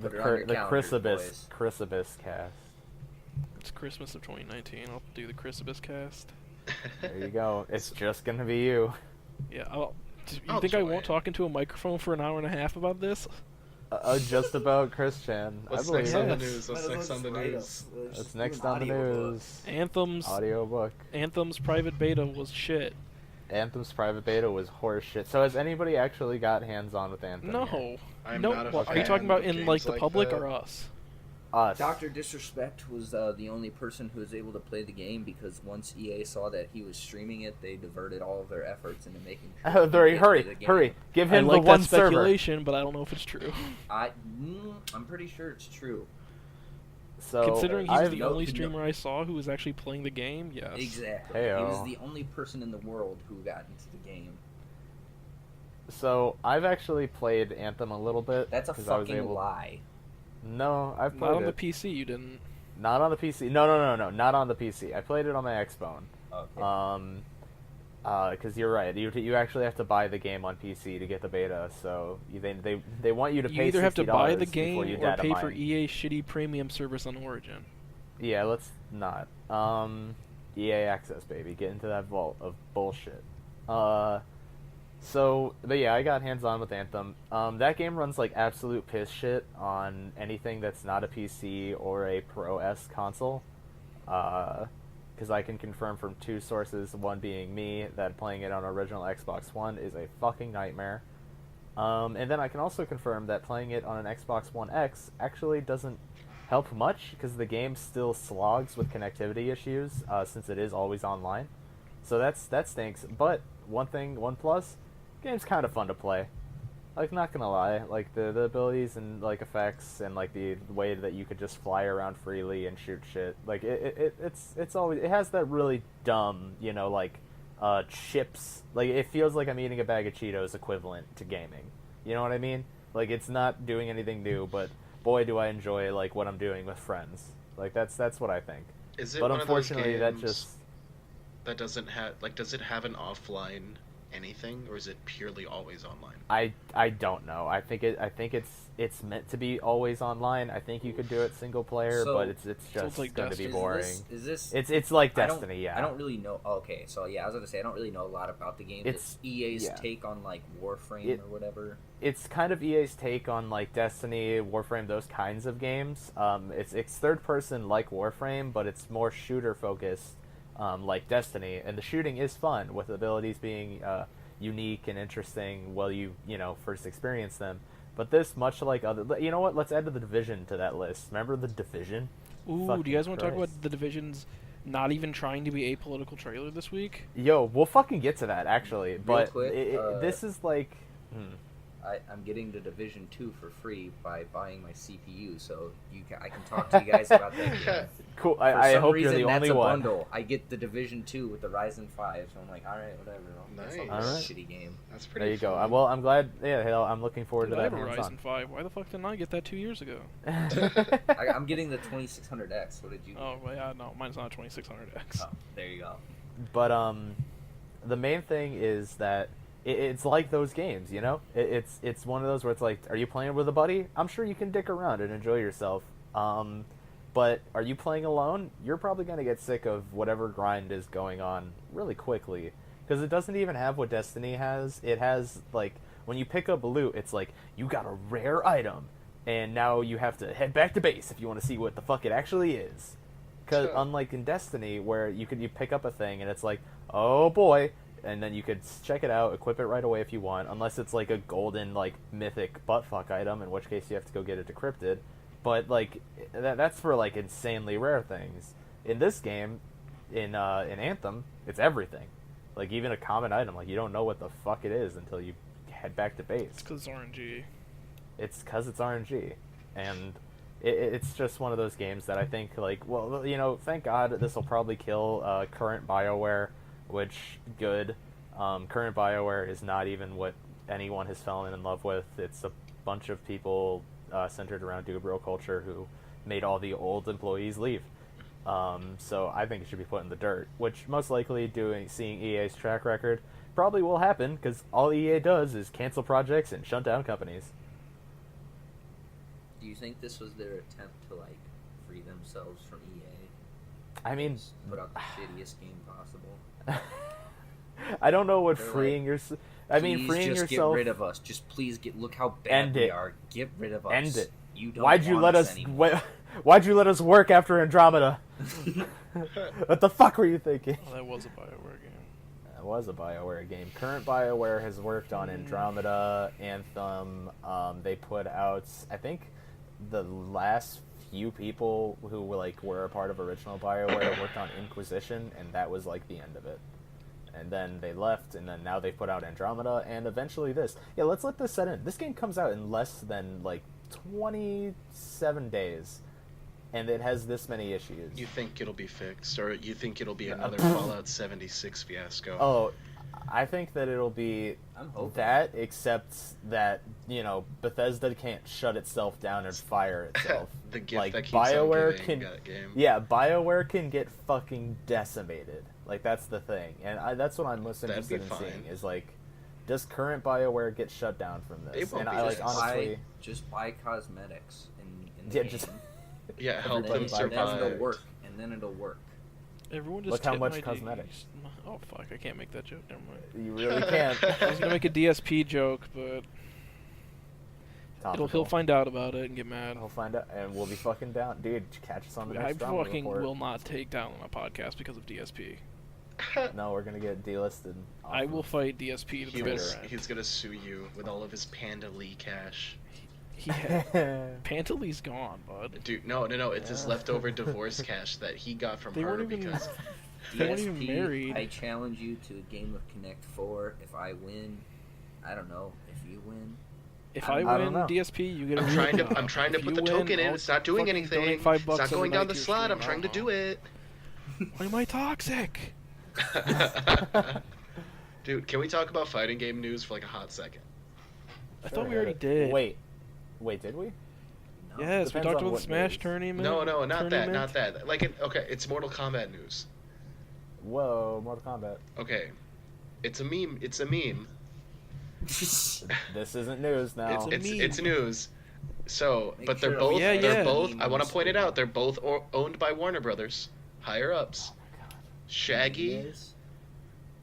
The Chrisibus cast. It's Christmas of 2019. I'll do the Chrisibus cast. There you go. It's just gonna be you. Yeah. You think I won't talk into a microphone for an hour and a half about this? Just about Chris Chan. What's next on the news? What's next on the news? What's next on the news? Anthem's audiobook. Anthem's private beta was shit. Anthem's private beta was horse shit. So has anybody actually got hands-on with Anthem? No. I'm not a fan. Are you talking about in like the public that? or us? Us. Dr. Disrespect was the only person who was able to play the game because once EA saw that he was streaming it, they diverted all of their efforts into making sure hurry. Give him the one that speculation, but I don't know if it's true. I'm pretty sure it's true. So Considering he's the No, only no. streamer I saw who was actually playing the game, yes. Exactly. Heyo. He was the only person in the world who got into the game. So I've actually played Anthem a little bit. That's a 'cause I was fucking able... lie. No, I've played Not on it. the PC, you didn't. Not on the PC. No, not on the PC. I played it on my Xbone. Okay. Because you're right. You actually have to buy the game on PC to get the beta. So they want you to You pay either have to buy the $60 game before you or data pay mine. for EA's shitty premium service on Origin. Yeah, let's not. EA Access, baby. Get into that vault of bullshit. But yeah, I got hands-on with Anthem. That game runs like absolute piss shit on anything that's not a PC or a Pro S console. Because I can confirm from two sources, one being me, that playing it on original Xbox One is a fucking nightmare. And then I can also confirm that playing it on an Xbox One X actually doesn't help much, because the game still slogs with connectivity issues, since it is always online. So that stinks. But one plus, game's kind of fun to play. Like, not gonna lie, like the abilities and like effects and like the way that you could just fly around freely and shoot shit. Like it's always, it has that really dumb, like chips. Like, it feels like I'm eating a bag of Cheetos equivalent to gaming. You know what I mean? Like, it's not doing anything new, but boy, do I enjoy like what I'm doing with friends. Like, that's what I think. Is it But one of those unfortunately, games that doesn't have, like, does it have an offline anything, or is it purely always online? I don't know. I think it's meant to be always online. I think you could do it single player, So- but it's So just like going to be Destiny. boring. Is this? It's like I don't- Destiny, yeah. I don't really know. Okay, so yeah, I was gonna say I don't really know a lot about the game. It's- It's EA's yeah. take on like Warframe or whatever. It's kind of EA's take on like Destiny, Warframe, those kinds of games. It's third person like Warframe, but it's more shooter focused, like Destiny, and the shooting is fun with abilities being unique and interesting while you first experience them. But this, much like other, you know what? Let's add the Division to that list. Remember the Division? Ooh, Fucking do you guys want to talk Christ. about the Division's not even trying to be a political trailer this week? Yo, we'll fucking get to that actually. But quick, this is like, I'm getting the Division 2 for free by buying my CPU, so I can talk to you guys about that game. cool. For I some hope reason, you're the that's only a one. bundle. I get the Division 2 with the Ryzen 5, so I'm like, all right, whatever. That's Nice. not a Alright. shitty game. That's pretty There you go. fun. Well, I'm glad. Yeah, hell, I'm looking forward Dude, to I that have a hands-on. Ryzen 5. Why the fuck didn't I get that 2 years ago? I'm getting the 2600X. What did you get? Oh, well, yeah, no, mine's not 2600X. Oh, there you go. But the main thing is that it's like those games, It's one of those where it's like, are you playing with a buddy? I'm sure you can dick around and enjoy yourself. But are you playing alone? You're probably gonna get sick of whatever grind is going on really quickly, because it doesn't even have what Destiny has. It has, like, when you pick up loot, it's like you got a rare item, and now you have to head back to base if you want to see what the fuck it actually is. Because unlike in Destiny, where you pick up a thing and it's like, oh boy, and then you could check it out, equip it right away if you want, unless it's like a golden, like, mythic buttfuck item, in which case you have to go get it decrypted. But like that's for like insanely rare things. In this game, in Anthem, it's everything. Like, even a common item, like, you don't know what the fuck it is until you head back to base. It's because it's RNG. It's because it's RNG, and it's just one of those games that I think, like, well, thank God this will probably kill current BioWare, which, good. Current BioWare is not even what anyone has fallen in love with. It's a bunch of people centered around Dubro culture who made all the old employees leave. So I think it should be put in the dirt, which most likely, seeing EA's track record, probably will happen, because all EA does is cancel projects and shut down companies. Do you think this was their attempt to like free themselves from EA? I mean, Just put out the shittiest game possible. I don't know what They're freeing like, your... I mean, Please freeing just yourself... get rid of us. Just please look how bad End we it. are. Get rid of us. End it. You don't Why'd you want let us... anymore. Why'd you let us work after Andromeda? What the fuck were you thinking? Oh, that was a BioWare game. That was a BioWare game. Current BioWare has worked on Andromeda, Anthem. They put out, I think, the last few people who were a part of original BioWare worked on Inquisition, and that was like the end of it. And then they left, and then now they put out Andromeda, and eventually this. Yeah, let's let this set in. This game comes out in less than 27 days. and it has this many issues. You think it'll be fixed, or you think it'll be another Fallout 76 fiasco? Oh, I think that it'll be that, except that, Bethesda can't shut itself down and fire itself. The gift like, that keeps BioWare on giving that game. Yeah, BioWare can get fucking decimated. Like, that's the thing. And that's what I'm most interested in seeing, is, like, does current BioWare get shut down from this? It won't and be I, this. honestly... Just buy cosmetics in the Yeah, game. just... Yeah, help them Everybody buy survive. And then it'll work. And then it'll work. Everyone just Look how tip much my cosmetics. Ds. Oh fuck! I can't make that joke. Never mind. You really can't. I was gonna make a DSP joke, but Topical. he'll find out about it and get mad. He'll find out, and we'll be fucking down. Dude, catch us on the I next drama fucking report. will not take down my podcast because of DSP. No, we're gonna get delisted. I will fight DSP to the bitter end. He's gonna sue you with all of his Panda Lee cash. Pantalee's gone, bud. Dude, no, it's his leftover divorce cash that he got from They her weren't even. because They weren't even DSP, married. I challenge you to a game of Connect 4. If I win, I don't know. If you win, If I don't win know. DSP, you get a I'm trying to If put you the token win, in. I'll It's not doing fucking anything. donate $5 It's not every going night down the to your slot. stream. I'm trying to do it. Why am I toxic? Dude, can we talk about fighting game news for like a hot second? I thought we already did. Wait, did we? no. Yes, we Depends talked on about the what Smash news. tournament. No, not that, tournament. not that. Like, okay, it's Mortal Kombat news. Whoa, Mortal Kombat. Okay, it's a meme. It's a meme. This isn't news now. It's a meme. It's news. So, Make but they're sure both. Yeah, they're yeah. both. I want to Memes. point it out. They're both owned by Warner Brothers, higher ups. Shaggy, Yes.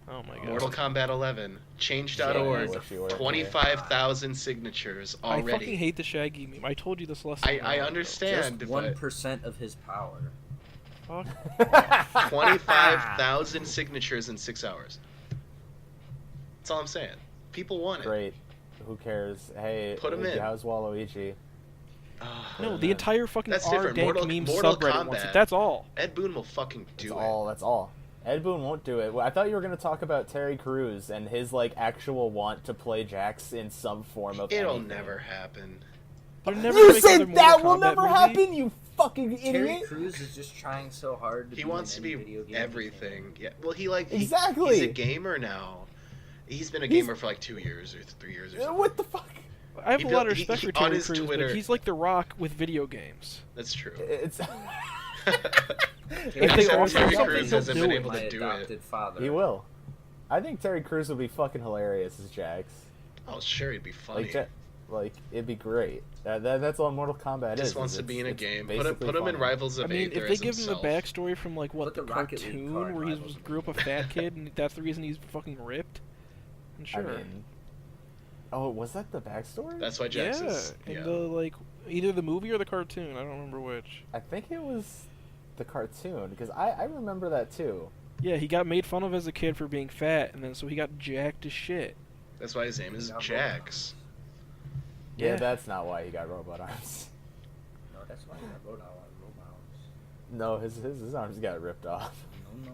Oh my god. Mortal Kombat 11, I Change.org, wish you were here. 25,000 signatures I fucking already. hate the Shaggy meme. I told you this last I time. understand, Just but 1% of his power. Fuck. 25,000 signatures in 6 hours. That's all I'm saying. People want it. Great. Who cares? Hey, Put 'em in. how's Waluigi? Ah, No, the entire fucking That's R different. Dank Mortal meme Kombat. subreddit wants it. That's all. Ed Boon will fucking do That's it. all. That's all. Ed Boon won't do it. Well, I thought you were going to talk about Terry Crews and his actual want to play Jhelks in some form of. It'll anything. never happen. They're never You gonna make another said that Mortal will Kombat never movie. happen, you fucking Terry idiot! Crews is just trying so hard to He be wants to in any be video game everything. Yeah. Well, Exactly. He's a gamer now. He's been a gamer for like 2 years or 3 years or something. What the fuck? I have He a lot built- of respect he- for on Terry his Crews, Twitter- but he's like The Rock with video games. That's true. It's. If they Except offer Terry something, Crews he'll hasn't do been it. able My to do adopted it. father. He will. I think Terry Crews would be fucking hilarious as Jhelks. Oh, sure, he'd be funny. It'd be great. That's all Mortal Kombat Just is. wants to It's- be in a it's game. basically Put him in funny. Rivals I of mean, Aether if they as give him the himself. backstory from the Put the Rocket League cartoon card where he Rivals of grew up a fat kid and that's the reason he's fucking ripped, then sure. I mean, oh, was that the backstory? That's why Jax yeah, is. in Yeah. the either the movie or the cartoon. I don't remember which. I think it was the cartoon because I remember that too. Yeah, he got made fun of as a kid for being fat, and then so he got jacked as shit. That's why his name is Got Jax. Yeah, that's not why he got robot arms. No, that's why I wrote out robots. No, his arms got ripped off. No,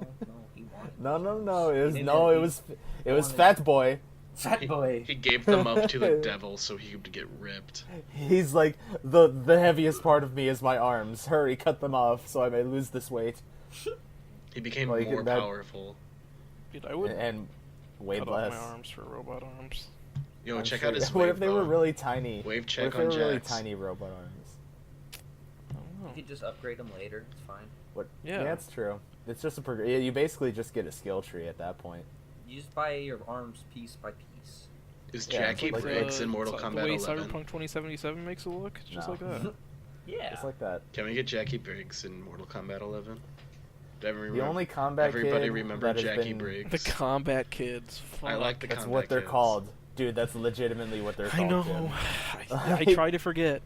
he wanted. No. It was He no. didn't. It was He wanted- Fat Boy. Fat boy. He gave them up to the devil so he could get ripped. He's like the heaviest part of me is my arms. Hurry, cut them off so I may lose this weight He became Like, more that- powerful. Dude, I would and way cut less. off my arms for robot arms. Yo, I'm check sure- out his What wave if they were bow. really tiny? Wave What check if they on were really Jax. tiny robot arms? I don't know. You could just upgrade them later. It's fine. What? Yeah. That's true. It's just yeah, you basically just get a skill tree at that point. You just buy your arms piece by piece. Is Yeah, Jackie it's like Briggs in Mortal the Kombat way 11? Cyberpunk 2077 makes it look, it's just No. like that. Yeah. Just like that. Can we get Jackie Briggs in Mortal Kombat 11? The only combat Everybody kid remember that has Jackie been, Briggs. The combat kids. Fuck. I like the That's combat what they're kids. called, dude. That's legitimately what they're I called. know. Jim. I try to forget.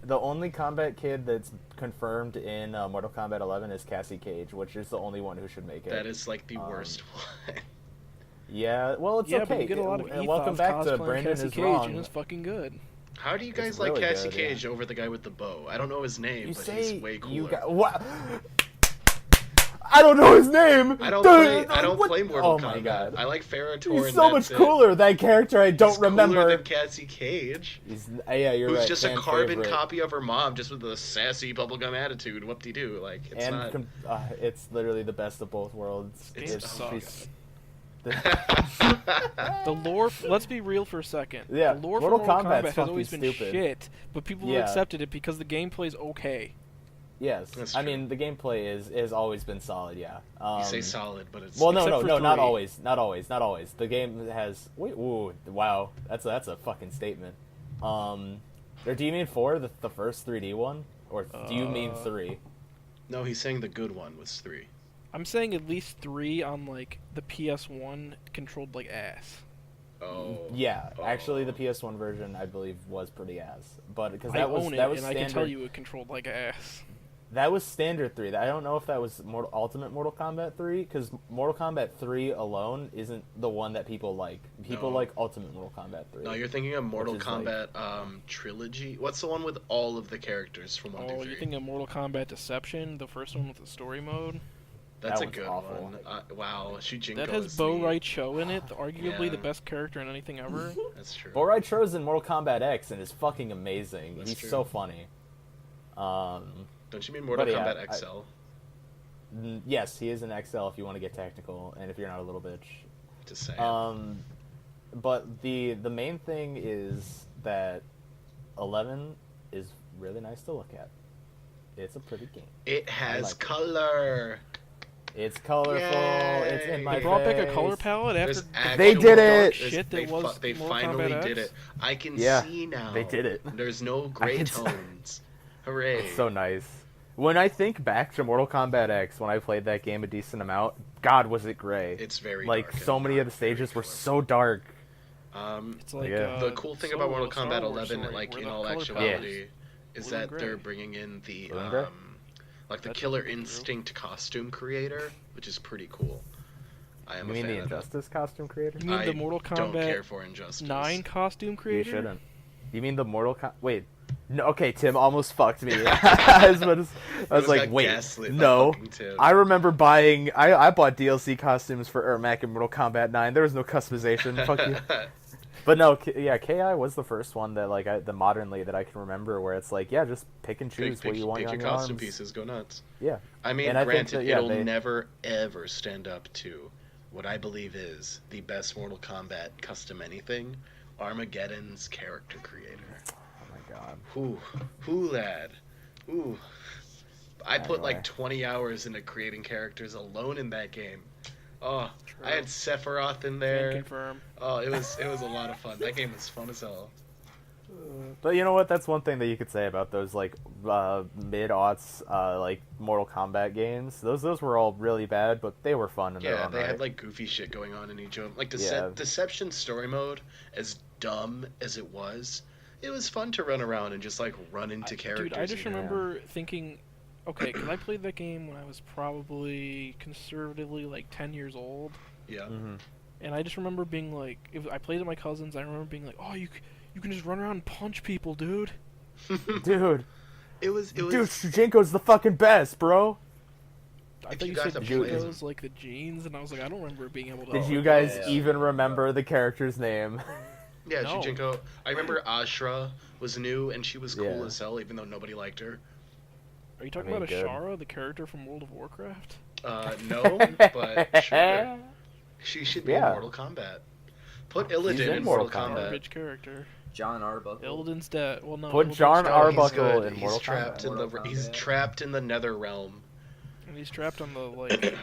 The only combat kid that's confirmed in Mortal Kombat 11 is Cassie Cage, which is the only one who should make it. That is like the worst one. Yeah, well, it's Yeah, okay. but you get a lot of Welcome ethos back to cosplaying Brandon Cassie is Cage, wrong. and it's fucking good. How do you guys It's like really Cassie good, yeah. Cage over the guy with the bow? I don't know his name, You but say he's way cooler. you got what? I don't know his name. I don't play Mortal Oh Kombat. my God. I like Ferrotor. He's so much cooler. That character I don't remember. Cooler than Cassie Cage. Yeah, you're right. Who's just a carbon favorite. copy of her mom, just with a sassy bubblegum attitude. Whoop-de-doo. Like, it's not... it's literally the best of both worlds. The lore. Let's be real for a second. Yeah, the lore Mortal for Mortal Kombat's Kombat has always been stupid. shit, but people have accepted it because the gameplay's okay. Yes, That's I true. mean the gameplay has always been solid. Yeah. You say solid, but it's... Well, Except no, for not 3. always, not always. The game has. Wait, ooh, wow, that's a fucking statement. Or do you mean 4, the first 3D one, or do you mean 3? No, he's saying the good one was 3. I'm saying at least 3 on like the PS1 controlled like ass. Oh. Yeah, actually, the PS1 version I believe was pretty ass, but because I that was own it, that was and standard. I can tell you it controlled like ass. That was standard 3. I don't know if that was Ultimate Mortal Kombat 3, because Mortal Kombat 3 alone isn't the one that people like. People like Ultimate Mortal Kombat 3. No, you're thinking of Mortal Kombat Trilogy. What's the one with all of the characters from 1 through 3? You're thinking of Mortal Kombat Deception, the first one with the story mode? That's that a good awful. one. Wow, Shujinko That has is Bo Rai Cho in it, arguably Yeah. the best character in anything ever. That's true. Bo Rai Cho's in Mortal Kombat X and is fucking amazing. That's He's true. so funny. Don't you mean Mortal But yeah, Kombat XL? Yes, he is an XL if you want to get technical, and if you're not a little bitch. Just saying. But the main thing is that 11 is really nice to look at. It's a pretty game. It has like it. color. It's colorful. Yay! It's in my They brought back a face. color palette after There's They actual did dark it! Shit that they was they Mortal finally Kombat did X. it. I can Yeah, see now. they did it. There's no gray can see- tones. Hooray. It's so nice. When I think back to Mortal Kombat X, when I played that game a decent amount, God, was it gray. It's very like dark so and many of the not very stages were colorful. so dark. It's like Yeah. The cool thing Solo about Mortal Star Kombat Wars 11, story, like where in the all color actuality, is blue that and gray. they're bringing in the Blue and gray? like the That's Killer true. Instinct costume creator, which is pretty cool. I am You a mean fan the of that. Injustice costume creator? You mean the I Mortal don't care Kombat for Injustice. 9 costume You creator? shouldn't. You mean the Wait. No, okay, Tim almost fucked me. I was like, got wait, gaslit by no. fucking Tim. I remember buying. I bought DLC costumes for Ermac in Mortal Kombat 9. There was no customization. Fuck you. But no, yeah, Ki was the first one that the modernly that I can remember where it's like, yeah, just pick and choose what you want pick on your your costume arms. pieces, go nuts. Yeah. I mean, And I think granted, that, yeah, it'll they- never ever stand up to what I believe is the best Mortal Kombat custom anything, Armageddon's character creator. Oh my god. Who lad? Ooh. I put Anyway. like 20 hours into creating characters alone in that game. Oh, True. I had Sephiroth in Can there. confirm. Oh, it was a lot of fun. That game was fun as hell. But you know what? That's one thing that you could say about those mid-aughts Mortal Kombat games. Those were all really bad, but they were fun in their Yeah, own they right. had like goofy shit going on in each of them. Like Yeah. Deception story mode, as dumb as it was fun to run around and just like run into characters. Dude, I just you know? remember thinking, okay, because I played that game when I was probably conservatively like 10 years old, Yeah. Mm-hmm. and I just remember being like, if I played with my cousins, I remember being like, oh, you can just run around and punch people, dude. Dude, It was. dude, Shujinko's the fucking best, bro. I If thought you you got said to play as- Jingo's like the jeans, and I was like, I don't remember being able to. Did you guys yeah. even remember the character's name? Yeah, No. Shujinko. I remember Ashra was new and she was cool Yeah. as hell, even though nobody liked her. Are you talking I mean, about good. Ashara, the character from World of Warcraft? No, but sure. She should be Yeah. in Mortal Kombat. Put Illidan in in Mortal Mortal Kombat. Kombat. Garbage character. John Arbuckle. Illidan's dead. Well, no. Put Illidan's John dead. Oh, he's Arbuckle good. in He's Mortal trapped Kombat. in the Mortal he's Kombat. trapped in the Nether realm. And he's trapped on the like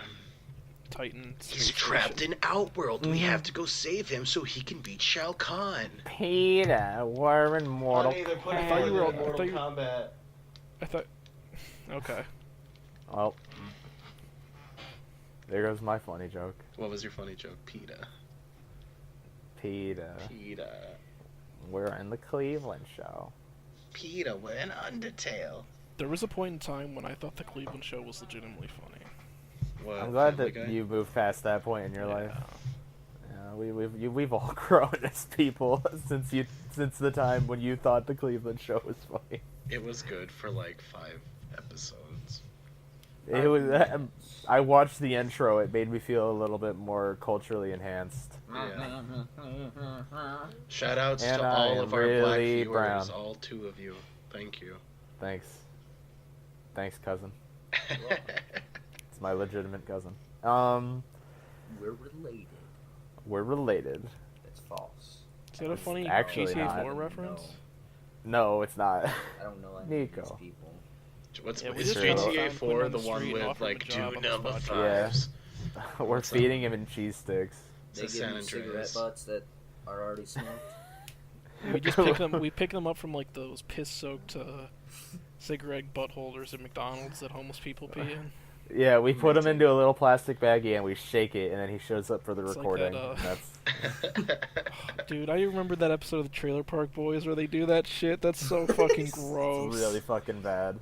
Titan. He's space trapped station. in Outworld. We Mhm. have to go save him so he can beat Shao Kahn. Peter, we're in Mortal I thought you were- Kombat. I thought you- Kombat. I thought. Okay. Well, there goes my funny joke. What was your funny joke, Peta? Peter, we're in the Cleveland show. Peta, we're in Undertale. There was a point in time when I thought the Cleveland show was legitimately funny. What, I'm glad Family that Guy? you moved past that point in your Yeah. life. Yeah, we've all grown as people since the time when you thought the Cleveland show was funny. It was good for like 5 episodes. It was. I watched the intro. It made me feel a little bit more culturally enhanced. Yeah. Shout outs And to I all am of our black really viewers, brown. all 2 of you. Thank you. Thanks, cousin. It's my legitimate cousin. We're related. We're related. That's false. Is that a funny actually GTA not. 4 reference? No, it's not. I don't know any of these Nico. people. What's Yeah, we is just GTA found 4 Quinn on the the one street and with offered him a like job 2 on this number podcast. 5s? We're What's up? feeding him in cheese sticks. They It's give San them cigarette Andreas. butts that are already smoked. We just pick them. We pick them up from like those piss-soaked cigarette butt holders at McDonald's that homeless people pee in. Yeah, we put him into a little plastic baggie and we shake it, and then he shows up for the It's like recording. that, and that's Dude, I remember that episode of the Trailer Park Boys where they do that shit. That's so fucking gross. it's really fucking bad.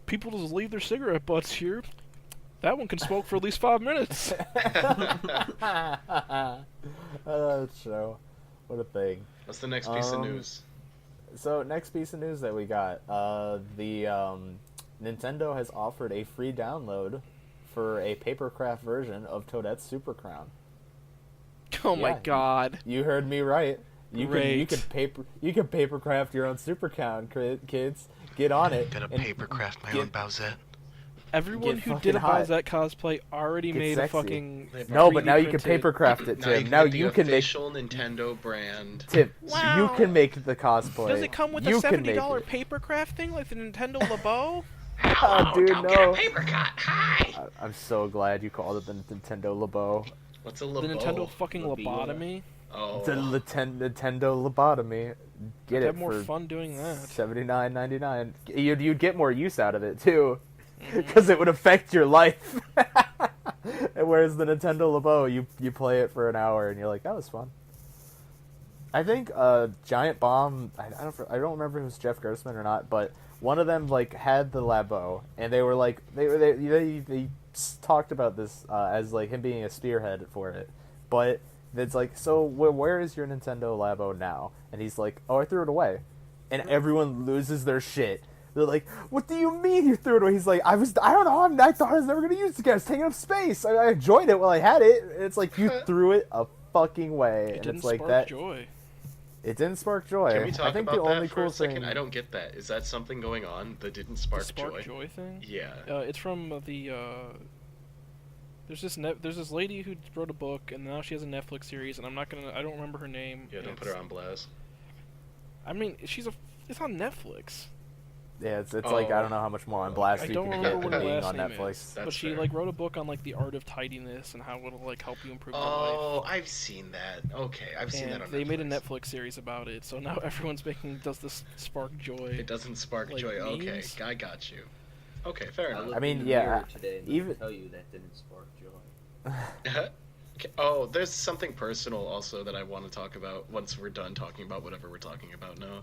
People just leave their cigarette butts here. That one can smoke for at least 5 minutes. Show. What a thing. What's the next piece of news? So, next piece of news that we got. Nintendo has offered a free download for a papercraft version of Toadette's Super Crown. Oh my Yeah. god. You heard me right. You Great. can papercraft your own Super Crown, kids. Get on it. Gonna and papercraft my get- own Bowsette. Everyone Get who fucking did a hot. Bowsette cosplay already Get made sexy. a fucking. No, but now you can 3D printed- papercraft it, Now Tim. you Now can get you the can make official Nintendo brand. Tim. Wow. You can make the cosplay. Does it come with you a can make $70 it. papercraft thing like the Nintendo LeBeau? Oh, dude, don't no. get a paper cut. Hi. I'm so glad you called it the Nintendo LeBeau. What's a The LeBeau? Nintendo fucking LeBeau. lobotomy? Oh. The Nintendo lobotomy. Get I'd it have more for fun doing that. $79.99. You'd get more use out of it too, Mm-hmm. because it would affect your life. Whereas the Nintendo LeBeau, you play it for an hour and you're like, that was fun. I think Giant Bomb. I don't remember if it was Jeff Grossman or not, but one of them like had the Labo, and they were like they talked about this as like him being a spearhead for it, but it's like, so where is your Nintendo Labo now? And he's like, oh, I threw it away, and everyone loses their shit. They're like, what do you mean you threw it away? He's like, I don't know, I thought I was never gonna use it again. I was taking up space. I enjoyed it while I had it. And it's like, you threw it a fucking way, It and didn't it's like spark that. joy. It didn't spark joy. Can we talk I think about the only that for cool a second? thing. I don't get that. Is that something going on that didn't The spark, Spark joy? Joy thing? Yeah. It's from the. There's this lady who wrote a book, and now she has a Netflix series, and I don't remember her name. Yeah, don't put her on blast. I mean, it's on Netflix. Yeah, it's like, I don't know how much more on blast I you don't can remember get what than her being last on name Netflix. is, That's but she fair. like wrote a book on like the art of tidiness and how it'll like help you improve your life. Oh, I've seen that. Okay, I've seen that And on they made a Netflix. Netflix series about it, so now everyone's does this spark joy. It doesn't spark like, joy. Okay, memes. I got you. Okay, fair I enough. looked mean, in the yeah, mirror today and even- I can tell you that didn't spark joy. Okay, oh, there's something personal also that I want to talk about once we're done talking about whatever we're talking about now.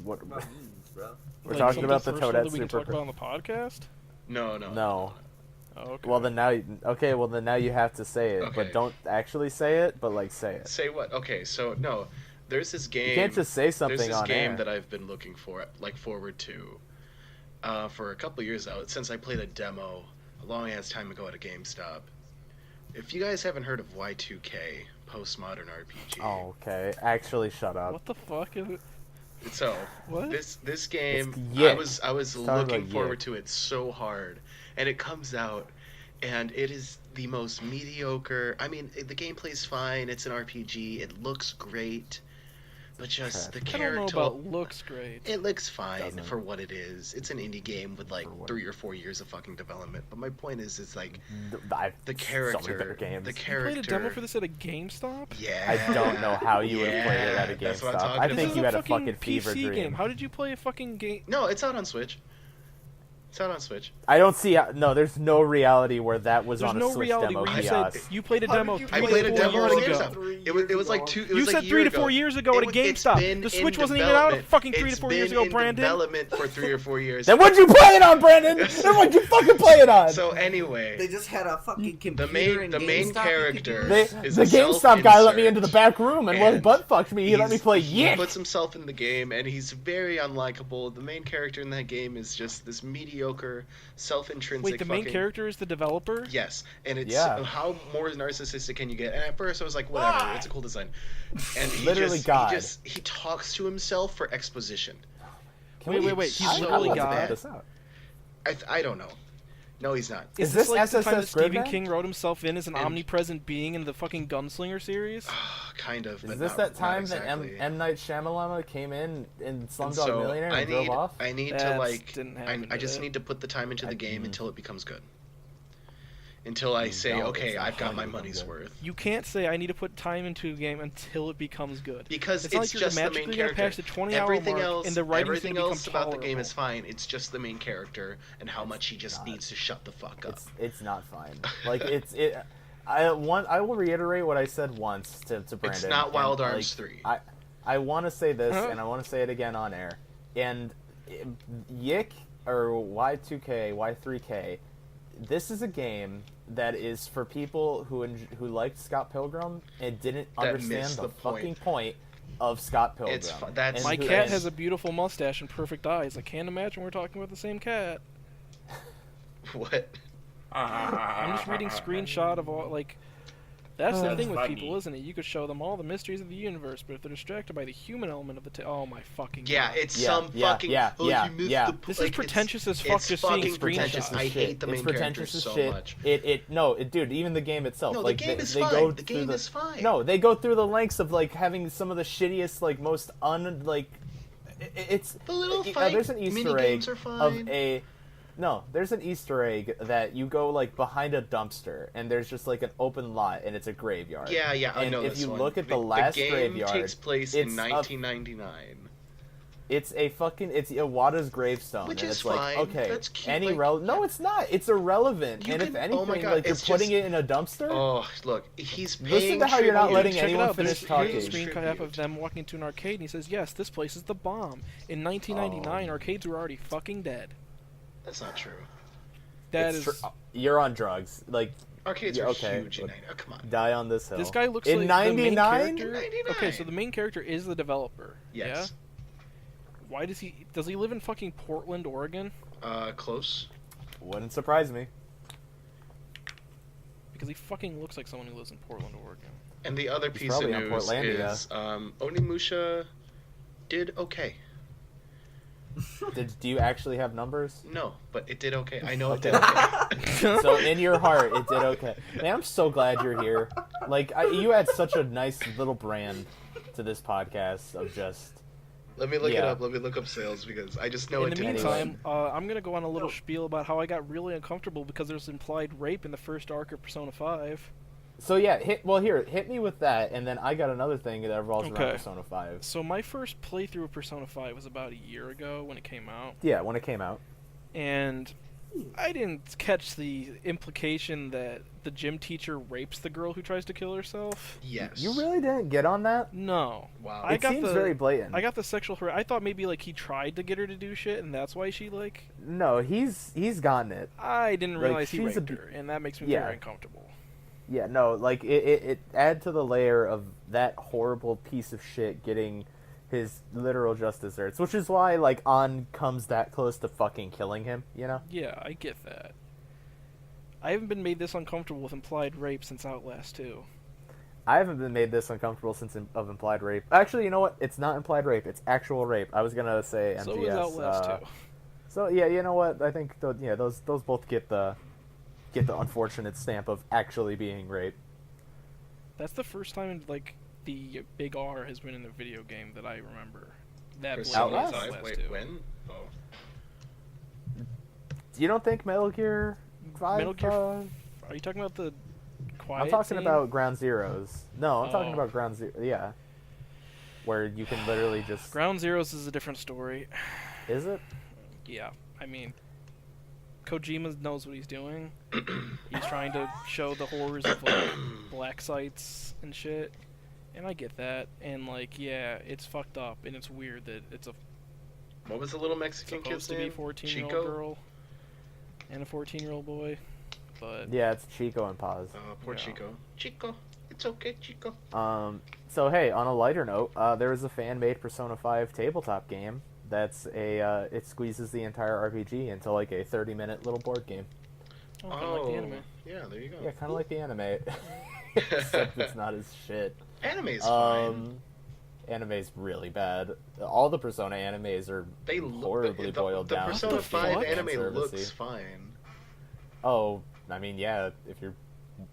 What? What about memes, bro? We're Like, talking about the something personal Toadette that we can Super talk about on the podcast. No. No. Oh, okay. Well, then now, you have to say it, Okay. but don't actually say it, but like say it. Say what? Okay, so no, there's this game. You can't just say something There's this on game air. that I've been looking for, like forward to, for a couple years now. Since I played a demo a long ass time ago at a GameStop. If you guys haven't heard of Y2K, Postmodern RPG. Oh, okay. Actually, shut up. What the fuck is it? So What? this game, It's Yick. I was Talking looking about forward Yick. to it so hard, and it comes out, and it is the most mediocre. I mean, the gameplay's fine. It's an RPG. It looks great, but just the I don't character. know about looks great. It looks fine Doesn't. for what it is. It's an indie game with like For what- 3 or 4 years of fucking development. But my point is, it's like I've the so many better character. games. The You character. played a demo for this at a GameStop? Yeah. I don't know how you would have played it at a Yeah, that's what I'm GameStop. talking I about. think This you is had a fucking PC fever dream. game. How did you play a fucking game? No, it's out on Switch. It's out on Switch. I don't see how. No, there's no reality where that was There's on a no Switch reality demo where you kiosk. said you played a How demo did you 3 I play played to a 4 demo at years a ago. GameStop. It was like 2. It was You like said a 3 year to 4 ago. years ago at a It's GameStop. been The in Switch wasn't even out development. fucking 3 to It's 4 years been ago, in Brandon. development for 3 or 4 years. Then what'd you play it on, Brandon? Then what'd you fucking play it on? So anyway, They just had a fucking computer. the main GameStop character The is a GameStop guy let me self-insert. into the back room and And butt fucked me. He let me play He Yick. puts himself in the game, and he's very unlikable. The main character in that game is just this mediocre mediocre, self-intrinsic. Wait, the main character is the developer? Yes, and it's how more narcissistic can you get? And at first I was like, whatever, it's a cool design. And he talks to himself for exposition. Wait, he's literally God? I don't know. No, he's not. Is this like the time that Stephen King wrote himself in as an omnipresent being in the fucking Gunslinger series? Kind of. Is this that time that M. Night Shyamalan came in Slumdog Millionaire and drove off? I need to I just need to put the time into the game until it becomes good. Until I say, okay, I've got my money's worth. You can't say I need to put time into a game until it becomes good. Because it's just the main character. Everything else about the game is fine. It's just the main character and how much he just needs to shut the fuck up. It's not fine. Like I will reiterate what I said once to Brandon. It's not Wild Arms 3. I want to say this and I want to say it again on air. And Yick or Y3K, this is a game that is for people who liked Scott Pilgrim and didn't understand the fucking point of Scott Pilgrim. My cat has a beautiful mustache and perfect eyes. I can't imagine we're talking about the same cat. What? I'm just reading screenshot of all, like... That's the thing with people, isn't it? You could show them all the mysteries of the universe, but if they're distracted by the human element of the oh my fucking god. It's some fucking... This is pretentious as fuck just seeing screenshots. I hate the main characters so much. Dude, even the game itself. No, like, the game is fine. The game is fine. No, they go through the lengths of, like, having some of the shittiest, like, most it's... The little fight there's an Easter egg are fine. of a... No, there's an Easter egg that you go, like, behind a dumpster, and there's just, like, an open lot, and it's a graveyard. Yeah, I know this one. And if you look at the last graveyard... The game takes place in 1999. It's Iwata's gravestone. Which and is it's like, fine. okay, That's cute. any No, it's not. It's irrelevant. And if anything, you're putting it in a dumpster? Oh, look, he's paying Listen to how you're not letting anyone finish talking. Here's a screen cap of them walking into an arcade, and he says, yes, this place is the bomb. In 1999, arcades were already fucking dead. That's not true. You're on drugs. Like, arcades are huge in 99. Oh, come on. Die on this hill. This guy looks in like 99? The main character. 99? Okay, so the main character is the developer. Yes. Yeah? Why does he live in fucking Portland, Oregon? Close. Wouldn't surprise me. Because he fucking looks like someone who lives in Portland, Oregon. And the other piece of news is Onimusha did okay. Do you actually have numbers? No, but it did okay. I know it did okay. So in your heart, it did okay. Man, I'm so glad you're here. Like, you had such a nice little brand to this podcast of just... Let me look it up. Let me look up sales because I just know it did. In the meantime, I'm going to go on a little spiel about how I got really uncomfortable because there's implied rape in the first arc of Persona 5. So yeah, hit me with that, and then I got another thing that revolves around Persona 5. So my first playthrough of Persona 5 was about a year ago when it came out. Yeah, when it came out. And I didn't catch the implication that the gym teacher rapes the girl who tries to kill herself. Yes. You really didn't get on that? No. Wow. It seems very blatant. I got the sexual I thought maybe like he tried to get her to do shit, and that's why she like. No, he's gotten it. I didn't realize he raped her, and that makes me very uncomfortable. Yeah, no, like, it add to the layer of that horrible piece of shit getting his literal just desserts, which is why, like, An comes that close to fucking killing him, you know? Yeah, I get that. I haven't been made this uncomfortable with implied rape since Outlast 2. I haven't been made this uncomfortable since of implied rape. Actually, you know what? It's not implied rape, it's actual rape. I was gonna say MGS. So was Outlast 2. So, yeah, you know what? I think, those both get the unfortunate stamp of actually being raped. That's the first time like the big R has been in a video game that I remember. That Outlast? Wait, when? Oh. You don't think Metal Gear 5? Metal Gear. Are you talking about the quiet? I'm talking scene? about Ground Zeroes. No, I'm talking about Ground Zero. Yeah, where you can literally just. Ground Zeroes is a different story. Is it? Yeah, I mean. Kojima knows what he's doing. He's trying to show the horrors of like black sites and shit, and I get that. And like, yeah, it's fucked up and it's weird that it's a. What was the little Mexican kid's name? Supposed to be 14-year-old girl and a 14-year-old boy, but yeah, it's Chico and Paz. Oh, poor Chico. Chico, it's okay, Chico. So hey, on a lighter note, there was a fan-made Persona 5 tabletop game That's it squeezes the entire RPG into like a 30-minute little board game. Oh, kind of like the anime. Yeah, there you go. Yeah, kind of like the anime, except it's not as shit. Anime's fine. Anime's really bad. All the Persona animes are horribly boiled down. The Persona 5 anime fanservice-y. looks fine. Oh, I mean, yeah, if you're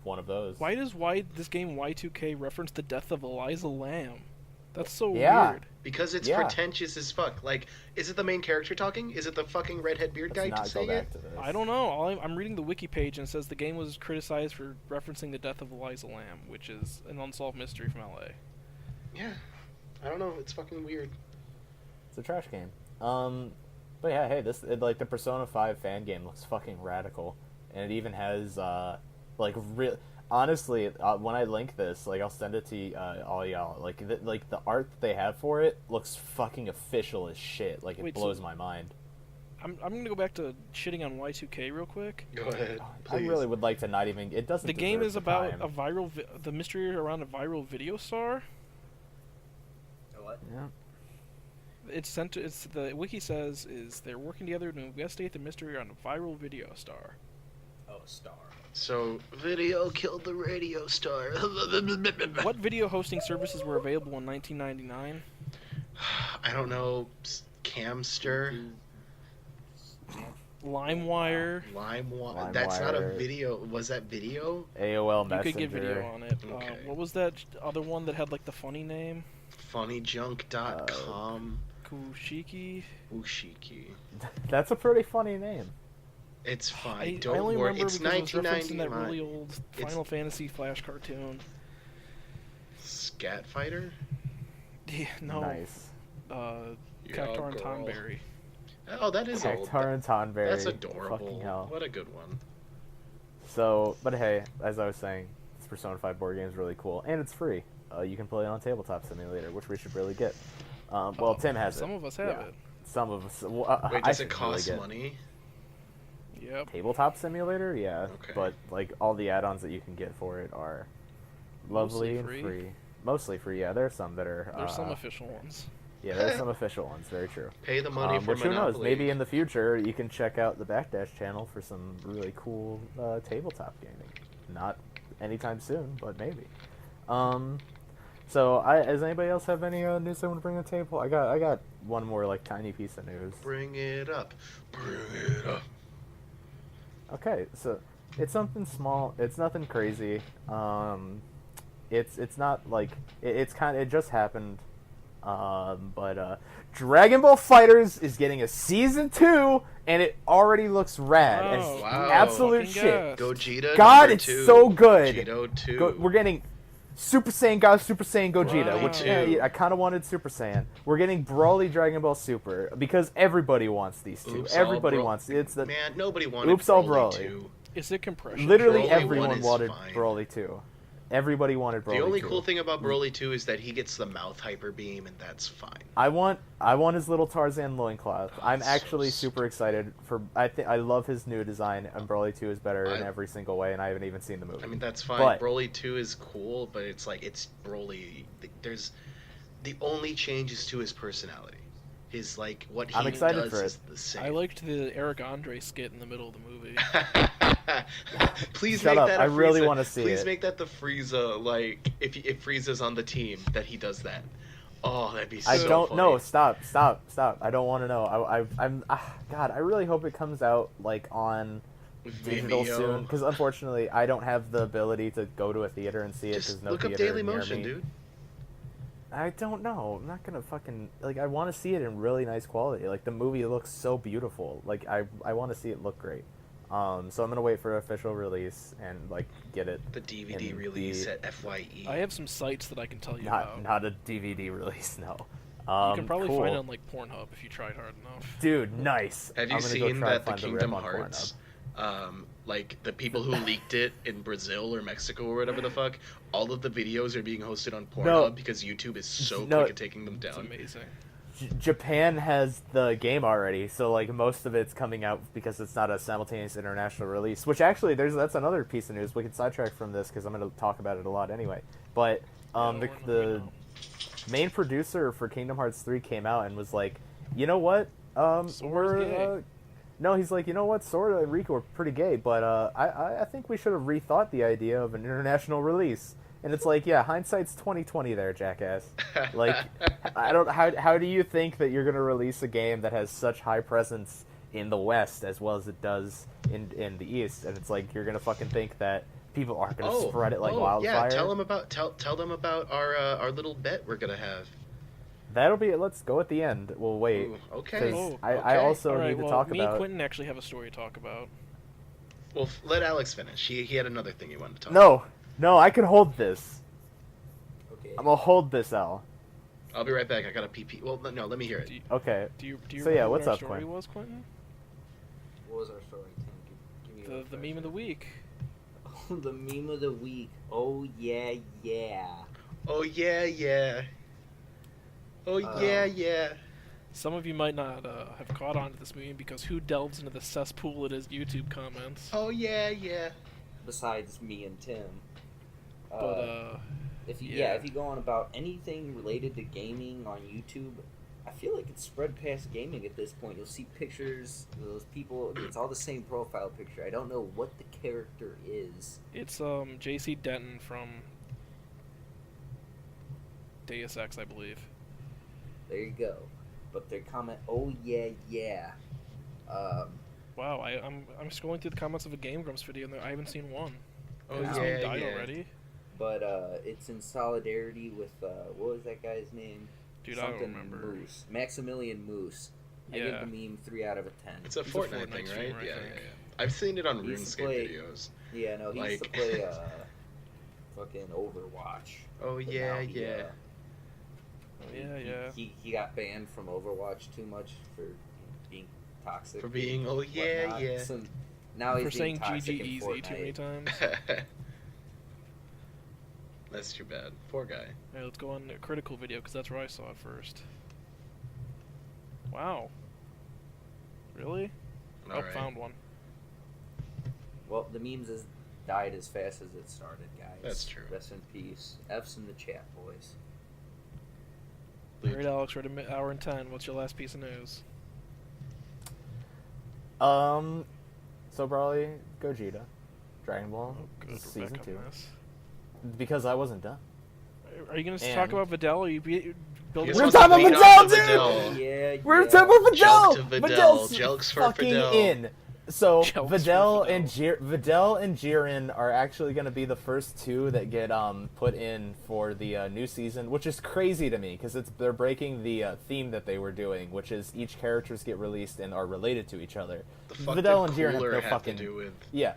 one of those. Why does this game Y2K reference the death of Eliza Lamb? That's so Yeah. weird. Because it's Yeah. pretentious as fuck. Like, is it the main character talking? Is it the fucking redhead beard guy Let's to not go say back it? to this. I don't know. I'm reading the wiki page and it says the game was criticized for referencing the death of Eliza Lamb, which is an unsolved mystery from LA. Yeah. I don't know. It's fucking weird. It's a trash game. But yeah, hey, like the Persona 5 fan game looks fucking radical, and it even has like real. Honestly, when I link this, like I'll send it to all y'all. Like the art that they have for it looks fucking official as shit. Like it Wait, blows so- my mind. I'm gonna go back to shitting on Y2K real quick. Go ahead. I Please. really would like to not even. It doesn't. The game deserve is the about time. a viral the mystery around a viral video star. What? Yeah. It's the wiki says is they're working together to investigate the mystery around a viral video star. Oh, Star. So, video killed the radio star. What video hosting services were available in 1999? I don't know. Camster? LimeWire. LimeWire? That's not a LimeWire. video. Was that video? AOL You Messenger. could get video on it. Okay. What was that other one that had like the funny name? Funnyjunk.com. Kushiki. Ushiki. That's a pretty funny name. It's fine. I Don't only worry. remember It's because it was referenced in that 1999. really old Final Fantasy Flash cartoon. Scat Fighter? Yeah, no. Nice. Cactar and girl. Tonberry. Oh, that is old. Cactar and Tonberry. That's adorable. Fucking hell. What a good one. So, but hey, as I was saying, this Persona 5 board game is really cool, and it's free. You can play it on Tabletop Simulator, which we should really get. Well, Tim has Some it. of us have Yeah. it. Some of us. Wait, I does should it cost really get money? Yep. Tabletop Simulator, yeah. Okay. But like all the add-ons that you can get for it are lovely Mostly and free. free. Mostly free, yeah. There's some that are. There's some official ones. Yeah, there's some official ones. Very true. Pay the money for Which who knows? Monopoly. Maybe in the future you can check out the Backdash channel for some really cool tabletop gaming. Not anytime soon, but maybe. So, does anybody else have any news they want to bring to the table? I got one more like tiny piece of news. Bring it up. Bring it up. Okay, so it's something small. It's nothing crazy. It's not like it just happened. But Dragon Ball FighterZ is getting a season 2, and it already looks rad. Oh, It's wow. absolute Fucking shit. gas. Gogeta. God, number it's 2. so good. Gogeta 2. We're getting Super Saiyan God, Super Saiyan Gogeta, Wow. which Two. I kind of wanted Super Saiyan. We're getting Brawly Dragon Ball Super because everybody wants these two. Oops, all Everybody Bro- wants it's the Man, nobody wanted Oops, all Broly Brawly. 2. Is it compression? literally Broly 1 everyone is wanted fine. Brawly 2. Everybody wanted Brawly The only 2. cool thing about Broly 2 is that he gets the mouth hyper beam, and that's fine. I want his little Tarzan loincloth. I'm so actually super excited for. I love his new design, and Broly 2 is better in I- every single way, and I haven't even seen the movie. I mean, that's fine. But- Broly 2 is cool, but it's like, it's Broly. There's. The only change is to his personality. His, like, what he I'm excited does for it. is the same. I liked the Eric Andre skit in the middle of the movie. Please Shut make up, that a I really Frieza- wanna see Please it. make that the Frieza, like, if Frieza's on the team, that he does that. Oh, that'd be so I don't funny. know. Stop. I don't want to know. God, I really hope it comes out like on digital Vimeo. soon, because unfortunately I don't have the ability to go to a theater and see it because Just no look up theater Daily near Motion, me. dude. I don't know. I'm not gonna fucking like. I want to see it in really nice quality. Like the movie looks so beautiful. Like I want to see it look great. So I'm gonna wait for official release and like get it. The DVD in release the- at FYE. I have some sites that I can tell you about. Not a DVD release. No. You can probably cool. find it on like Pornhub if you tried hard enough. Dude, nice. Have you I'm gonna seen go try that and the find Kingdom rip on Hearts, Pornhub. like the people who leaked it in Brazil or Mexico or whatever the fuck, all of the videos are being hosted on Pornhub No. because YouTube is so No. quick at taking them It's down. amazing. Japan has the game already, so like most of it's coming out because it's not a simultaneous international release. Which actually, that's another piece of news. We could sidetrack from this because I'm going to talk about it a lot anyway. But Yeah, the let me know. main producer for Kingdom Hearts 3 came out and was like, you know what? Sora's We're gay. no, he's like, you know what? Sora and Riku are pretty gay, but I think we should have rethought the idea of an international release. And it's like, yeah, hindsight's 2020 there, jackass. Like, I don't. How do you think that you're gonna release a game that has such high presence in the West as well as it does in the East? And it's like you're gonna fucking think that people aren't gonna spread it like wildfire. Yeah, tell them about our little bet we're gonna have. That'll be it. Let's go at the end. We'll wait. Ooh, okay. 'Cause I also All right, need to well, talk me about. and Quentin actually have a story to talk about. Well, let Alex finish. He had another thing he wanted to talk No, I can hold this. Okay. I'm gonna hold this, Al. I'll be right back. I got a PP. Well, no, let me hear it. Okay. Do you So, yeah, remember what's what our up, story Quinn? was, Quentin? What was our story? Tim? Give me a The meme of the week. the meme of the week. Oh yeah, yeah. Oh yeah, yeah. Oh yeah, yeah. Some of you might not have caught on to this meme because who delves into the cesspool it is YouTube comments? Oh yeah, yeah. Besides me and Tim. But if you yeah. if you go on about anything related to gaming on YouTube, I feel like it's spread past gaming at this point. You'll see pictures, those people. It's all the same profile picture. I don't know what the character is. it's JC Denton from Deus Ex, I believe. There you go. But they comment, "Oh yeah, yeah." Wow, I'm scrolling through the comments of a Game Grumps video and I haven't seen one. Oh Has this yeah, meme died yeah. already? But it's in solidarity with what was that guy's name? Dude, I don't Something remember. Moose. Maximilian Moose. I Yeah. give the meme 3 out of 10. It's a He's a Fortnite Fortnite thing, streamer, right? I Yeah, think. I've seen it on He used to RuneScape play- videos. Yeah, no, he used to Like- play fucking Overwatch. Oh But yeah, now he, yeah. Yeah. He got banned from Overwatch too much for being toxic. For being oh and yeah, whatnot. yeah. So now he's For being saying toxic GG in easy too many Fortnite. times. That's too bad. Poor guy. Alright, let's go on a critical video because that's where I saw it first. Wow. Really? All right. Found one. Well, the memes has died as fast as it started, guys. That's true. Rest in peace. F's in the chat, boys. Alright, Alex, we're at an hour and 10. What's your last piece of news? So probably Gogeta, Dragon Ball, Oh, good. We're season back 2, on this. because I wasn't done. Are you going to And- talk about Videl? Or you building? He We're just talking wants to about beat Videl, up dude! Videl. Yeah, We're yeah. talking about Jhelk Videl. to Videl. Videl's Jhelks for fucking Videl. in. So Jhelks for Videl and Videl. Videl and Jiren are actually going to be the first two that get put in for the new season, which is crazy to me because they're breaking the theme that they were doing, which is each characters get released and are related to each other. The fuck Videl did and Jiren have Cooler no have fucking to do with yeah.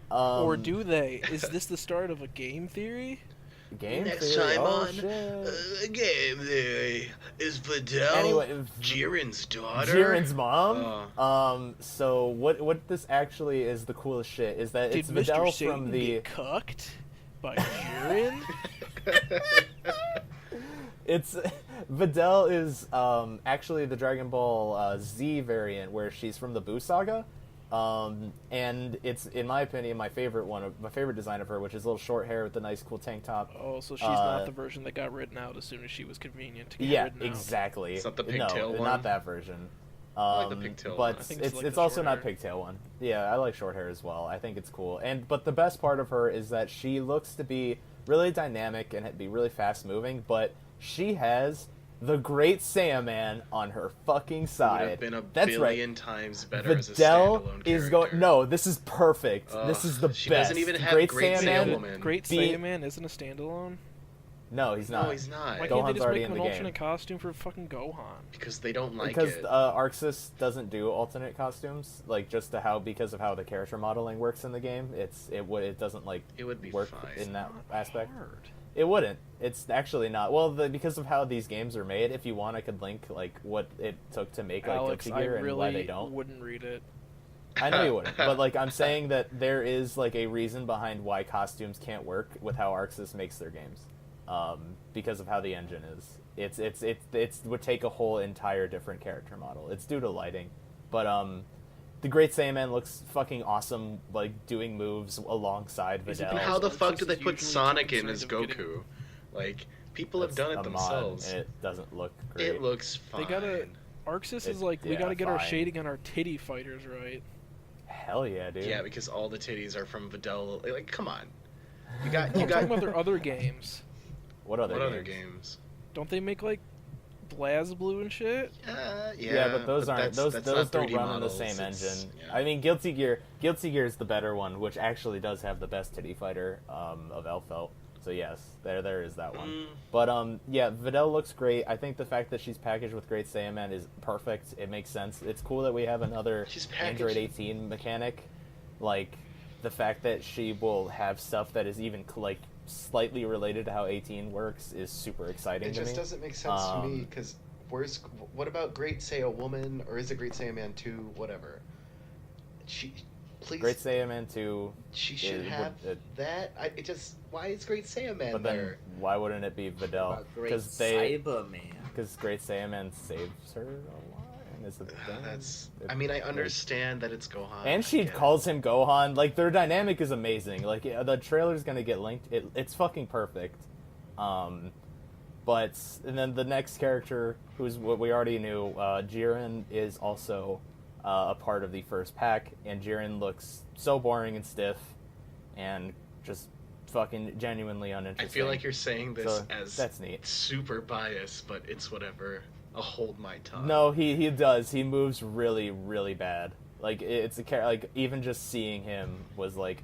Or do they? Is this the start of a game theory? game next theory? time Oh, on shit. Game Theory is Videl Anyway, Jiren's daughter? Jiren's mom. So what this actually is the coolest shit is that Did it's Mr. Videl Satan from the. get cucked by Jiren? It's Videl is actually the Dragon Ball Z variant where she's from the Buu saga. And it's, in my opinion, my favorite design of her, which is a little short hair with a nice cool tank top. Oh, so she's not the version that got written out as soon as she was convenient to get Yeah, written out. exactly. It's not the no, pigtail one? not that version. I like the pigtail one. But I think it's it's like it's the also short not hair. pigtail one. Yeah, I like short hair as well. I think it's cool. But the best part of her is that she looks to be really dynamic and be really fast moving, but she has the Great Saiyaman on her fucking Would side. have been a That's right. billion times better as a Videl standalone is character. going. No, this is perfect. Ugh, this is the she best. doesn't even have Great Great Saiyaman. Saiyaman. Great Be- Saiyaman isn't a standalone? No, he's not. No, he's not. Why can't Gohan's they just already make in him the an game. alternate costume for fucking Gohan? Because they don't like Because it. Arxis doesn't do alternate costumes, like just because of how the character modeling works in the game. It doesn't like It would be work fine. in that Not aspect. hard. It wouldn't. It's actually not. Well, because of how these games are made, if you want, I could link like what it took to make like Alex, a I figure and why really they don't. wouldn't read it. I know you wouldn't, but like I'm saying that there is like a reason behind why costumes can't work with how Arxis makes their games, because of how the engine is. It would take a whole entire different character model. It's due to lighting, but the Great Saiyaman looks fucking awesome, like doing moves alongside Is it Videl. because How the Arxis fuck did they is put usually too Sonic in concerned as of Goku? getting- Like, people have That's done a it mod, themselves. and it doesn't look great. It looks fine. They gotta... Arxis is like, we gotta get our shading on our titty fighters right. Hell yeah, dude. Yeah, because all the titties are from Videl. Like, come on. I'm talking about their other games. What other other games? Don't they make like BlazBlue and shit? Yeah, but those aren't those don't run on the models. same engine. Yeah. I mean, Guilty Gear is the better one, which actually does have the best titty fighter of Elfelt. So yes, there is that one. But yeah, Videl looks great. I think the fact that she's packaged with Great Saiyaman is perfect. It makes sense. It's cool that we have another Android 18 mechanic. Like the fact that she will have stuff that is even like slightly related to how 18 works is super exciting to me. It just doesn't make sense to me because what about Great Saiya Woman, or is it Great Saiyaman 2, whatever? Please. Great Saiyaman 2. She should have that. Why is Great Saiyaman but there? Then why wouldn't it be Videl? Because Great Saiyaman saves her a lot. Is the thing. I mean, I understand that it's Gohan. And she calls him Gohan. Like, their dynamic is amazing. Like, the trailer's gonna get linked. It's fucking perfect. And then the next character, who's what we already knew, Jiren, is also a part of the first pack, and Jiren looks so boring and stiff, and just fucking genuinely uninteresting. I feel like you're saying this as that's neat. Super biased, but it's whatever. I'll hold my tongue. No, he does. He moves really, really bad. Like, it's like, even just seeing him was like,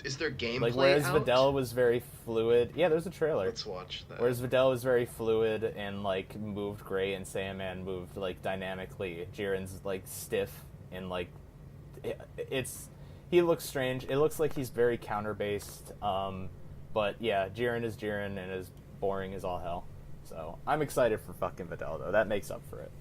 Is there gameplay like, whereas out? Videl was very fluid. Yeah, there's a trailer. Let's watch that. Whereas Videl was very fluid and, like, moved great, and Saiyaman moved, like, dynamically. Jiren's, like, stiff and, like, he looks strange. It looks like he's very counter-based. But, yeah, Jiren is Jiren and is boring as all hell. So, I'm excited for fucking Videl, though. That makes up for it.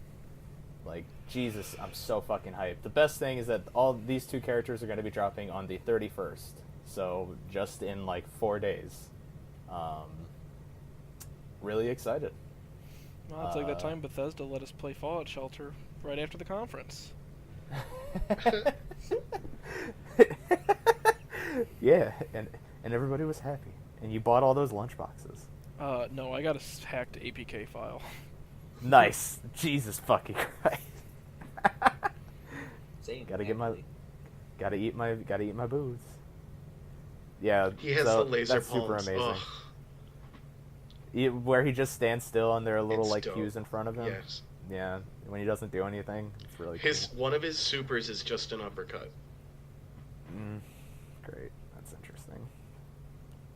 Like, Jesus, I'm so fucking hyped. The best thing is that all these two characters are going to be dropping on the 31st. So, just in, like, 4 days. Really excited. Well, it's like that time Bethesda let us play Fallout Shelter right after the conference. Yeah, and everybody was happy. And you bought all those lunchboxes. No, I got a hacked APK file. Nice. Jesus fucking Christ. Gotta eat my booze. Yeah, he has the laser that's palms. super amazing. Where he just stands still and there are little like dope. cues in front of him. Yes. Yeah, when he doesn't do anything, it's really cool. One of his supers is just an uppercut. Great, that's interesting.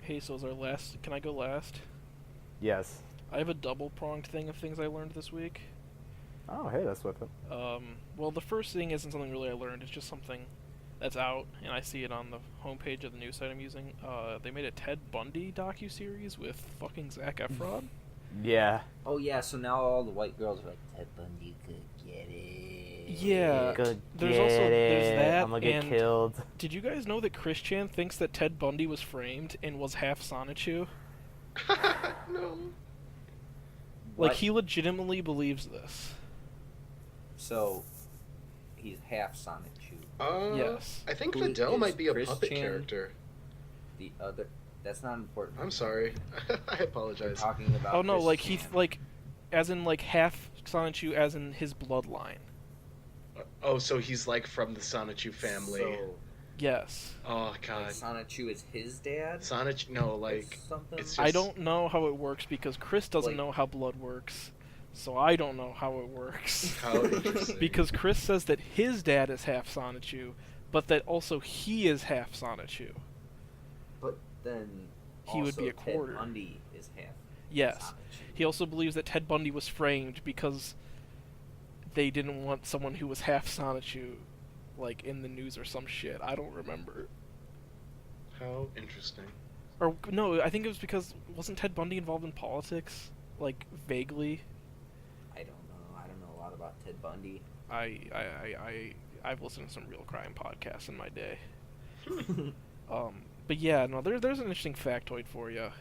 Hey, so is our last? Can I go last? Yes. I have a double-pronged thing of things I learned this week. Oh, hey, that's what. Well, the first thing isn't something really I learned. It's just something that's out, and I see it on the homepage of the news site I'm using. They made a Ted Bundy docuseries with fucking Zac Efron. Yeah. Oh yeah, so now all the white girls are like, Ted Bundy could get it. Yeah. Good there's get also there's it. that. I'm gonna get and killed. Did you guys know that Chris Chan thinks that Ted Bundy was framed and was half Sonichu? No. Like, he legitimately believes this. So, he's half Sonic Chew. Yes. I think Who Videl might be a Chris puppet Chan? character. The other... That's not important. I'm sorry. I We're apologize. talking about Oh no, Chris like Chan. he's like, as in like half Sonichu, as in his bloodline. Oh, so he's like from the Sonichu family. So, Yes. Oh god. like Sonic Chew is his dad? Sonic, no, like something? it's I just- don't know how it works because Chris doesn't Like- know how blood works, so I don't know how it works. How interesting. Because Chris says that his dad is half Sonichu, but that also he is half Sonichu. But then He would be also a quarter. Ted Bundy is half Yes. Sonic Chew. He also believes that Ted Bundy was framed because they didn't want someone who was half Sonichu, like, in the news or some shit. I don't remember. How interesting. Or, no, I think it was because, wasn't Ted Bundy involved in politics? Like, vaguely? I don't know. I don't know a lot about Ted Bundy. I've listened to some real crime podcasts in my day. But yeah, no, there's an interesting factoid for you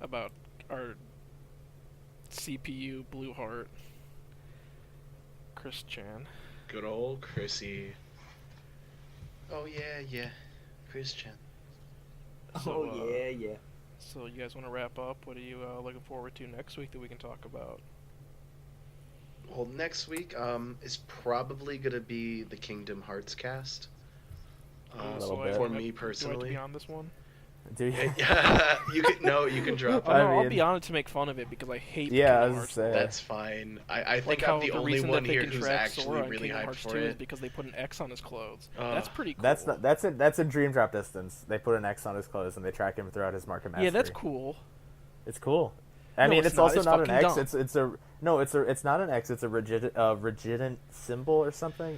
about our CPU Blue Heart, Chris Chan. Good old Chrissy. Oh yeah. Christian. So, yeah. So you guys want to wrap up? What are you looking forward to next week that we can talk about? Well, next week is probably gonna be the Kingdom Hearts cast. little bit. For Do I me have to personally. be on this one? Do you? You can drop Oh, it. no, I'll mean- be on it to make fun of it because I hate Yeah, I Kingdom was Hearts. saying. That's fine. I think Like how I'm the the only reason one that they here can who's track actually Sora on really Kingdom hyped Hearts for 2 is it. because they put an X on his clothes. Ugh. That's pretty cool. That's in Dream Drop distance. They put an X on his clothes and they track him throughout his market mastery. Yeah, that's cool. It's cool. I No, mean, it's it's not. also It's not an fucking X. dumb. It's not an X. It's a rigidant symbol or something.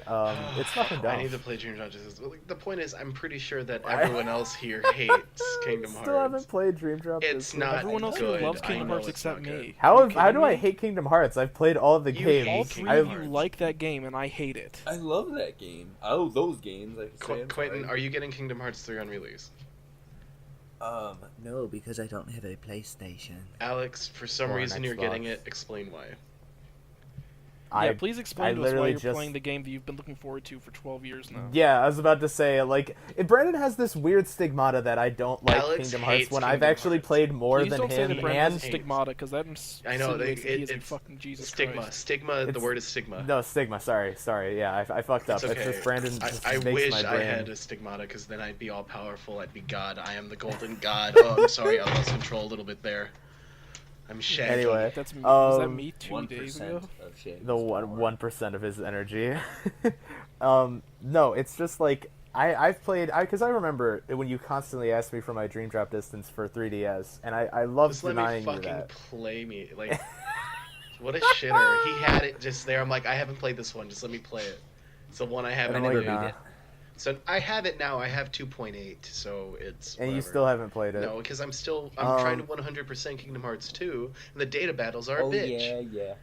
It's fucking dumb. I need to play Dream Drop Distance. But, like, the point is, I'm pretty sure that everyone else here hates Kingdom Hearts. Still haven't played Dream Drop. It's Distance. not Everyone else good. loves I Kingdom know Hearts it's except not good. me. How Are you do I kidding me? hate Kingdom Hearts? I've played all the You games. All hate three Kingdom of you Hearts. like that game, and I hate it. I love that game. Oh, those games. Quentin, are you getting Kingdom Hearts 3 on release? No, because I don't have a PlayStation. Alex, for some Or an reason you're getting Xbox. it. Explain why. Yeah, please explain to us why literally you're just- playing the game that you've been looking forward to for 12 years now. Yeah, I was about to say, like, Brandon has this weird stigmata that I don't like Alex Kingdom Hearts hates when I've Kingdom actually Hearts. played more Please than don't say him that Brandon has a and... stigmata, because that I know, insinuates that he is a it's fucking Jesus Stigma. Christ. Stigma, the It's- word is stigma. No, stigma, sorry, yeah, I fucked up. It's okay. It's just Brandon just I makes wish my I brain... had a stigmata, because then I'd be all powerful. I'd be God. I am the golden God. Oh, I'm sorry, I lost control a little bit there. I'm Shaggy. Anyway. That's me. Was that Um, me 2 days 1% ago? of Shaggy's The power. 1% of his energy. No, it's just like I've played because I remember when you constantly asked me for my Dream Drop Distance for 3DS, and I love Just let me denying you fucking that. play me. Like, what a shitter. He had it just there. I'm like, I haven't played this one. Just let me play it. It's the one I haven't And I'm like, played. nah. So I have it now. I have 2.8, so it's. And you whatever. still haven't played it. No, because I'm trying to 100% Kingdom Hearts 2, and the data battles are a Oh bitch. yeah.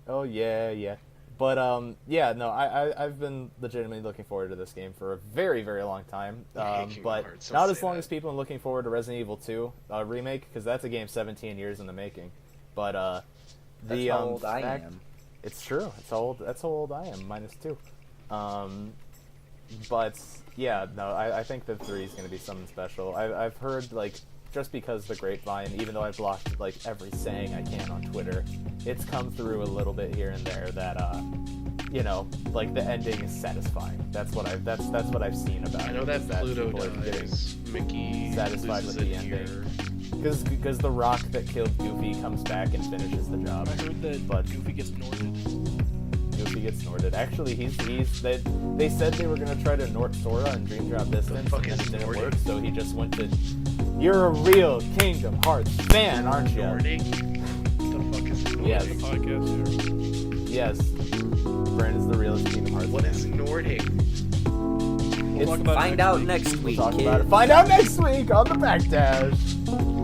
Oh yeah. But yeah, no, I've been legitimately looking forward to this game for a very, very long time. I hate Kingdom But Hearts, don't not as say long that. as people are looking forward to Resident Evil 2 remake, because that's a game 17 years in the making. But That's how old I fact- am. It's true. That's how old I am, -2. But yeah, no, I think that 3 is going to be something special. I've heard, like, just because the grapevine, even though I've blocked like every saying I can on Twitter, it's come through a little bit here and there that like the ending is satisfying. That's what I've seen about it. I know that is Pluto people are getting dies. Mickey satisfied loses with the it ending. here. Because the rock that killed Goofy comes back and finishes the job. I heard that But- Goofy gets Norted. Goofy gets Norted. Actually, they said they were gonna try to Nort Sora and Dream Drop Distance, fuck and is it didn't Norting? work. So he just went to. You're a real Kingdom Hearts fan, aren't you? Nordic? The fuck is Nordic? Yes. The podcast here. Yes. Brandon's the realest Kingdom Hearts What fan. is Nordic? We'll It's- talk about it Find next out week. next We'll week, talk kid. about it. Find out next week on the Backdash.